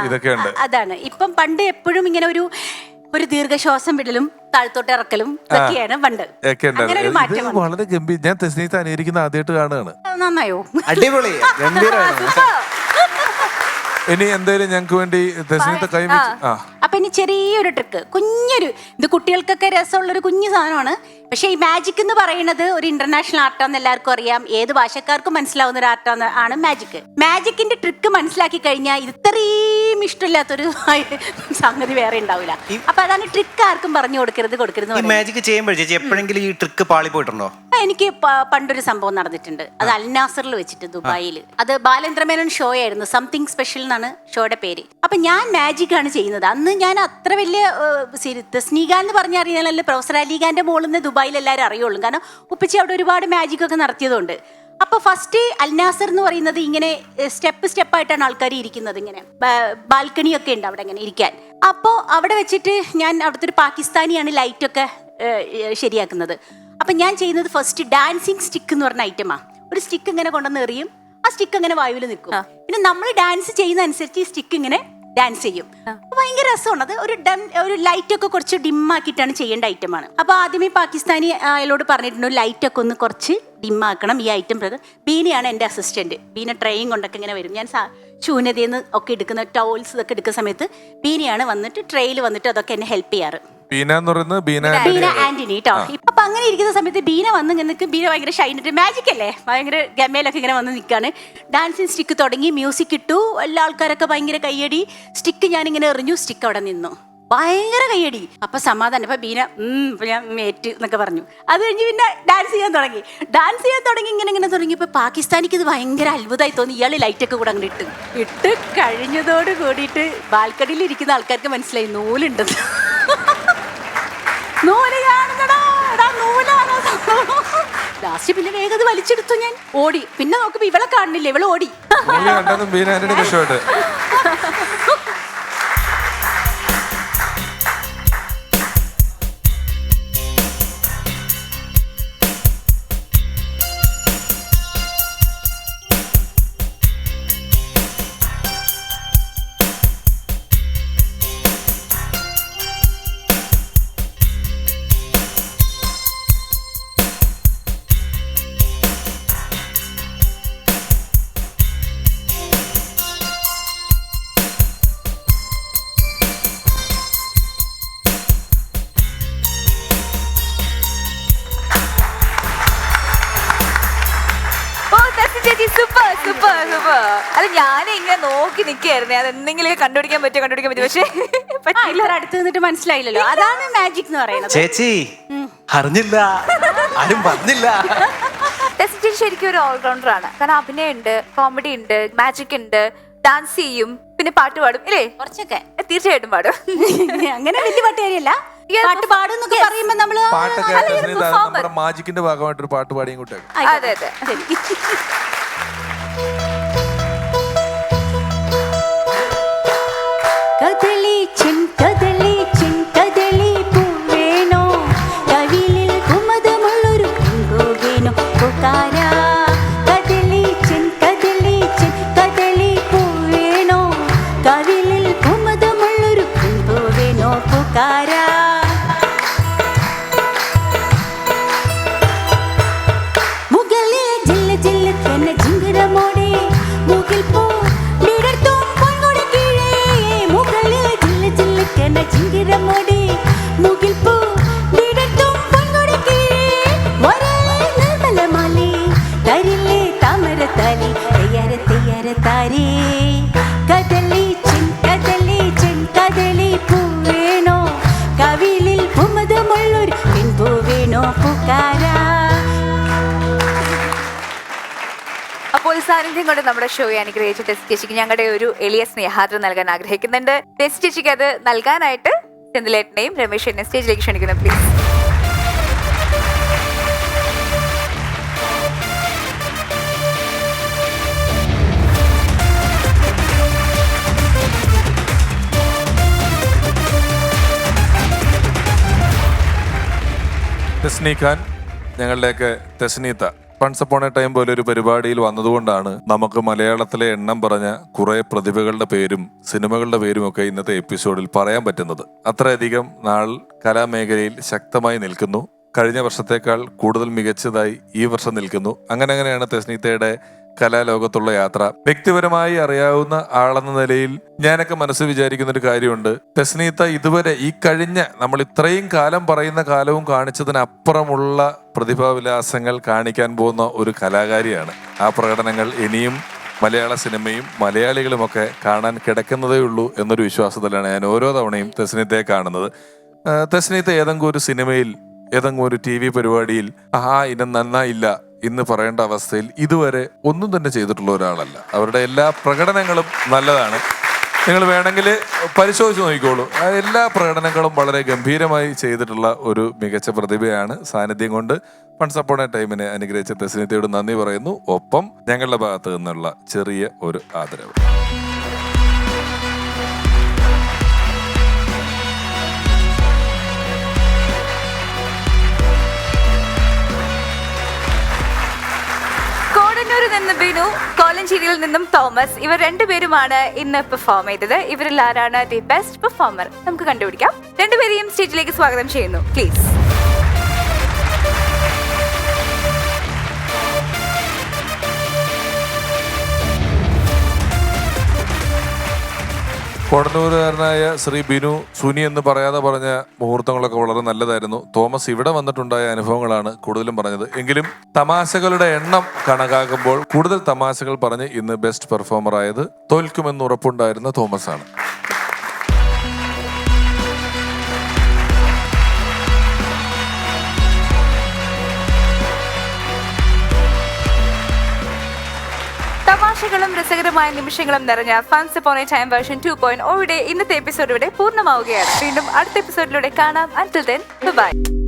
ഇതൊക്കെ ഉണ്ട്. അതാണ് ഇപ്പം. പണ്ട് എപ്പോഴും ഇങ്ങനെ ഒരു ദീർഘശ്വാസം വിടലും താഴ്ത്തോട്ട് ഇറക്കലും ഇതൊക്കെയാണ് പണ്ട്. അങ്ങനെ ഒരു മാറ്റം വന്നു. വളരെ ഗംഭീര. ഞാൻ തെസ്നീത്ത് അനുകരിക്കുന്ന ആദ്യമായിട്ട് കാണുകയാണ്. നന്നായോ? അടിപൊളി, ഗംഭീരമാണ്. ഇനി എന്തായാലും ഞങ്ങൾക്ക് വേണ്ടി തെസ്നീത്ത് കൈവച്ച്. അപ്പൊ ഇനി ചെറിയൊരു ട്രിക്ക്, ഇത് കുട്ടികൾക്കൊക്കെ രസമുള്ള ഒരു കുഞ്ഞു സാധനമാണ്. പക്ഷെ ഈ മാജിക് എന്ന് പറയുന്നത് ഒരു ഇന്റർനാഷണൽ ആർട്ടാന്ന് എല്ലാവർക്കും അറിയാം. ഏത് ഭാഷക്കാർക്കും മനസ്സിലാവുന്ന ഒരു ആർട്ടാണ് ആണ് മാജിക്. മാജിക്കിന്റെ ട്രിക്ക് മനസ്സിലാക്കി കഴിഞ്ഞാൽ ഇത്രയും ഇഷ്ടമില്ലാത്തൊരു സംഗതി വേറെ ഉണ്ടാവില്ല. അപ്പൊ അതാണ് ട്രിക്ക്. ആർക്കും പറഞ്ഞു കൊടുക്കരുത്. മാജിക് ചെയ്യുമ്പോൾ ചേച്ചി എപ്പോഴെങ്കിലും ഈ ട്രിക്ക് പാളി പോയിട്ടുണ്ടോ? എനിക്ക് പണ്ടൊരു സംഭവം നടന്നിട്ടുണ്ട്. അത് അൽനാസറിൽ വെച്ചിട്ട് ദുബായിൽ. അത് ബാലേന്ദ്രമേനോൻ ഷോ ആയിരുന്നു. സംതിങ് സ്പെഷ്യൽ എന്നാണ് ഷോയുടെ പേര്. അപ്പൊ ഞാൻ മാജിക് ആണ് ചെയ്യുന്നത്. അന്ന് ഞാൻ അത്ര വലിയ തസ്നീക എന്ന് പറഞ്ഞറിയാനല്ല, പ്രൊഫസർ അലിഖാന്റെ മോളിൽ നിന്ന് ദുബായിൽ എല്ലാവരും അറിയുള്ളൂ. കാരണം ഉപ്പച്ചി അവിടെ ഒരുപാട് മാജിക് ഒക്കെ നടത്തിയതുകൊണ്ട്. അപ്പൊ ഫസ്റ്റ് അൽനാസർ എന്ന് പറയുന്നത് ഇങ്ങനെ സ്റ്റെപ്പായിട്ടാണ് ആൾക്കാർ ഇരിക്കുന്നത്. ഇങ്ങനെ ബാൽക്കണിയൊക്കെ ഉണ്ട് അവിടെ ഇങ്ങനെ ഇരിക്കാൻ. അപ്പോൾ അവിടെ വെച്ചിട്ട് ഞാൻ അവിടുത്തെ ഒരു പാകിസ്ഥാനിയാണ് ലൈറ്റൊക്കെ ശരിയാക്കുന്നത്. അപ്പൊ ഞാൻ ചെയ്യുന്നത് ഫസ്റ്റ് ഡാൻസിങ് സ്റ്റിക്ക് എന്ന് പറഞ്ഞ ഐറ്റമാണ്. ഒരു സ്റ്റിക്ക് ഇങ്ങനെ കൊണ്ടുവന്ന് എറിയും, ആ സ്റ്റിക്ക് അങ്ങനെ വായുവിൽ നിൽക്കും. പിന്നെ നമ്മൾ ഡാൻസ് ചെയ്യുന്ന അനുസരിച്ച് ഈ സ്റ്റിക്ക് ഇങ്ങനെ ഡാൻസ് ചെയ്യും. ഭയങ്കര രസമാണ്. അത് ഒരു ലൈറ്റ് ഒക്കെ കുറച്ച് ഡിമ്മാക്കിയിട്ടാണ് ചെയ്യേണ്ട ഐറ്റമാണ്. അപ്പൊ ആദ്യമേ പാകിസ്ഥാനി അയാളോട് പറഞ്ഞിട്ടുണ്ട് ലൈറ്റ് ഒക്കെ ഒന്ന് കുറച്ച് ഡിമ്മാക്കണം ഈ ഐറ്റം. ബീനയാണ് എൻ്റെ അസിസ്റ്റന്റ്. ബീന ട്രെയിൻ കൊണ്ടൊക്കെ ഇങ്ങനെ വരും. ഞാൻ ശൂന്യതയിൽ നിന്ന് ഒക്കെ എടുക്കുന്ന ടവൽസ് ഒക്കെ എടുക്കുന്ന സമയത്ത് ബീനയാണ് വന്നിട്ട് ട്രെയിൽ വന്നിട്ട് അതൊക്കെ എന്നെ ഹെൽപ്പ് ചെയ്യാറ്. ബീന ആന്റണി കേട്ടോ. അപ്പൊ അങ്ങനെ ഇരിക്കുന്ന സമയത്ത് ബീന വന്ന് നിൽക്കും. ബീന ഭയങ്കര ഷൈനിട്ട് മാജിക് അല്ലേ, ഭയങ്കര ഗമയിലൊക്കെ ഇങ്ങനെ വന്ന് നിൽക്കാണ്. ഡാൻസിങ് സ്റ്റിക്ക് തുടങ്ങി, മ്യൂസിക് ഇട്ടു, എല്ലാ ആൾക്കാരൊക്കെ ഭയങ്കര കയ്യടി. സ്റ്റിക്ക് ഞാനിങ്ങനെ എറിഞ്ഞു, സ്റ്റിക്ക് അവിടെ നിന്നു, ഭയങ്കര കയ്യടി. അപ്പൊ സമാധാനം. അപ്പൊ ബീന ഞാൻ മേറ്റ് എന്നൊക്കെ പറഞ്ഞു. അത് കഴിഞ്ഞ് പിന്നെ ഡാൻസ് ചെയ്യാൻ തുടങ്ങി ഇങ്ങനെ തുടങ്ങിയപ്പോ പാകിസ്ഥാനിക്ക് ഇത് ഭയങ്കര അത്ഭുതമായി തോന്നി. ഇയാൾ ലൈറ്റൊക്കെ കൂടെ അങ്ങനെ ഇട്ട് കഴിഞ്ഞതോട് കൂടിയിട്ട് ബാൽക്കണിയിൽ ഇരിക്കുന്ന ആൾക്കാർക്ക് മനസ്സിലായി നൂലുണ്ടെന്ന്. ലാസ്റ്റ് പിന്നെ വേഗം വലിച്ചെടുത്തു. ഞാൻ ഓടി. പിന്നെ നോക്കുമ്പോ ഇവളെ കാണുന്നില്ല, ഇവള് ഓടി. അത് ഞാൻ ഇങ്ങനെ നോക്കി നിൽക്കായിരുന്നു, അത് എന്തെങ്കിലും കണ്ടുപിടിക്കാൻ പറ്റും. പക്ഷേ അടുത്ത് നിന്നിട്ട് മനസ്സിലായില്ലല്ലോ. അതാണ് മാജിക് എന്ന് പറയുന്നത്. ചേച്ചി അറിഞ്ഞില്ല, ആരും പറഞ്ഞില്ല. ടെസ്റ്റ് ശരിക്കും ഒരു ഓൾറൗണ്ടർ ആണ്. കാരണം അഭിനയം ഉണ്ട്, കോമഡി ഉണ്ട്, മാജിക് ഉണ്ട്, ഡാൻസ് ചെയ്യും, പിന്നെ പാട്ട് പാടും അല്ലേ? കുറച്ചൊക്കെ തീർച്ചയായിട്ടും പാടും. അങ്ങനെ വലിയ പാട്ടുകാരിയല്ല. പാട്ട് പാടും എന്നൊക്കെ പറയുമ്പോ നമ്മള് മാജിക്കിന്റെ ഭാഗമായിട്ടൊരു പാട്ട് പാടിയും കൂട്ടെ. അതെ അതെ. കദളി ചെങ്കദളി ചെങ്കദളി പൂവേണോ, കവിളിൽ കുമതമുള്ളൊരു പൂവേണോ പുകാര. കദളി ചെങ്കദളി ചെങ്കദളി പൂവേണോ, കവിളിൽ കുമതമുള്ളൊരു പൂവേണോ പുകാര. മുകളിൽ ജില്ല ജില്ല തന്നെ ജിങ്കരമോടെ മുകിൽ പോ ജിങ്കിരമോടി മുകിൽ പൂ വിടർത്തും പൊൻകൊടി കീഴേ വരലേ നിർമ്മലമാലി തരില്ലേ താമരത്താലി തയ്യാറ താരേ. കദളി ചെങ്കദളി ചെങ്കദളി പൂവേണോ, കവിളിൽ കുമുദമുള്ളൊരു പെൺപൂവേണോ പുകാര. അപ്പോൾ സാന്നിധ്യം കൊണ്ട് നമ്മുടെ ഷോ അനുഗ്രഹിച്ച ടെസ്റ്റ് ചേച്ചിക്ക് ഞങ്ങളുടെ ഒരു എളിയ സ്നേഹാദരം നൽകാൻ ആഗ്രഹിക്കുന്നുണ്ട്. ടെസ്റ്റ് ചേച്ചിക്ക് അത് നൽകാനായിട്ട് ചെന്തിലേട്ടനെയും രമേശിനെയും സ്റ്റേജിലേക്ക് ക്ഷണിക്കുന്നു പ്ലീസ്. തെസ്നി ഖാൻ, ഞങ്ങളുടെയൊക്കെ തെസ്നീത്ത വൺസ് അപ്പോൺ എ ടൈം പോലെ ഒരു പരിപാടിയിൽ വന്നതുകൊണ്ടാണ് നമുക്ക് മലയാളത്തിലെ എണ്ണം പറഞ്ഞ കുറെ പ്രതിഭകളുടെ പേരും സിനിമകളുടെ പേരും ഒക്കെ ഇന്നത്തെ എപ്പിസോഡിൽ പറയാൻ പറ്റുന്നത്. അത്രയധികം നാൾ കലാമേഖലയിൽ ശക്തമായി നിൽക്കുന്നു. കഴിഞ്ഞ വർഷത്തേക്കാൾ കൂടുതൽ മികച്ചതായി ഈ വർഷം നിൽക്കുന്നു. അങ്ങനെയാണ് തെസ്നീത്തയുടെ കലാലോകത്തുള്ള യാത്ര. വ്യക്തിപരമായി അറിയാവുന്ന ആളെന്ന നിലയിൽ ഞാനൊക്കെ മനസ്സിൽ വിചാരിക്കുന്ന ഒരു കാര്യമുണ്ട്. തെസ്നീത്ത ഇതുവരെ ഈ കഴിഞ്ഞ നമ്മൾ ഇത്രയും കാലം പറയുന്ന കാലവും കാണിച്ചതിനപ്പുറമുള്ള പ്രതിഭാവിലാസങ്ങൾ കാണിക്കാൻ പോകുന്ന ഒരു കലാകാരിയാണ്. ആ പ്രകടനങ്ങൾ ഇനിയും മലയാള സിനിമയും മലയാളികളുമൊക്കെ കാണാൻ കിടക്കുന്നതേ ഉള്ളൂ എന്നൊരു വിശ്വാസത്തിലാണ് ഞാൻ ഓരോ തവണയും തെസ്നീത്തയെ കാണുന്നത്. തെസ്നീത്ത ഏതെങ്കിലും ഒരു സിനിമയിൽ ഏതെങ്കിലും ഒരു TV പരിപാടിയിൽ ഇനം നന്നായില്ല ഇന്ന് പറയേണ്ട അവസ്ഥയിൽ ഇതുവരെ ഒന്നും തന്നെ ചെയ്തിട്ടുള്ള ഒരാളല്ല. അവരുടെ എല്ലാ പ്രകടനങ്ങളും നല്ലതാണ്. നിങ്ങൾ വേണമെങ്കിൽ പരിശോധിച്ച് നോക്കിക്കോളൂ. എല്ലാ പ്രകടനങ്ങളും വളരെ ഗംഭീരമായി ചെയ്തിട്ടുള്ള ഒരു മികച്ച പ്രതിഭയാണ്. സാന്നിധ്യം കൊണ്ട് വൺസ് അപ്പോൺ എ ടൈമിനെ അനുഗ്രഹിച്ച തെസ്നീത്തയോട് നന്ദി പറയുന്നു. ഒപ്പം ഞങ്ങളുടെ ഭാഗത്ത് നിന്നുള്ള ചെറിയ ഒരു ആദരവ്. നിന്ന് ബിനു, കോലഞ്ചേരിയിൽ നിന്നും തോമസ്, ഇവർ രണ്ടുപേരുമാണ് ഇന്ന് പെർഫോം ചെയ്തത്. ഇവരിൽ ആരാണ് ദി ബെസ്റ്റ് പെർഫോമർ നമുക്ക് കണ്ടുപിടിക്കാം. രണ്ടുപേരെയും സ്റ്റേജിലേക്ക് സ്വാഗതം ചെയ്യുന്നു, പ്ലീസ്. കൊടന്നൂരുകാരനായ ശ്രീ ബിനു സുനി എന്ന് പറയാതെ പറഞ്ഞ മുഹൂർത്തങ്ങളൊക്കെ വളരെ നല്ലതായിരുന്നു. തോമസ് ഇവിടെ വന്നിട്ടുണ്ടായ അനുഭവങ്ങളാണ് കൂടുതലും പറഞ്ഞത്. എങ്കിലും തമാശകളുടെ എണ്ണം കണക്കാക്കുമ്പോൾ കൂടുതൽ തമാശകൾ പറഞ്ഞ് ഇന്ന് ബെസ്റ്റ് പെർഫോമർ ആയത് തോൽക്കുമെന്ന് ഉറപ്പുണ്ടായിരുന്ന തോമസ് ആണ്. തമാശകളും രസകരമായ നിമിഷങ്ങളും നിറഞ്ഞ ഫൺസ് അപ്പോൺ എ ടൈം വേർഷൻ 2.0 ഇന്നത്തെ എപ്പിസോഡ് ഇവിടെ പൂർണ്ണമാവുകയാണ്. വീണ്ടും അടുത്ത എപ്പിസോഡിലൂടെ കാണാം. Until then, bye.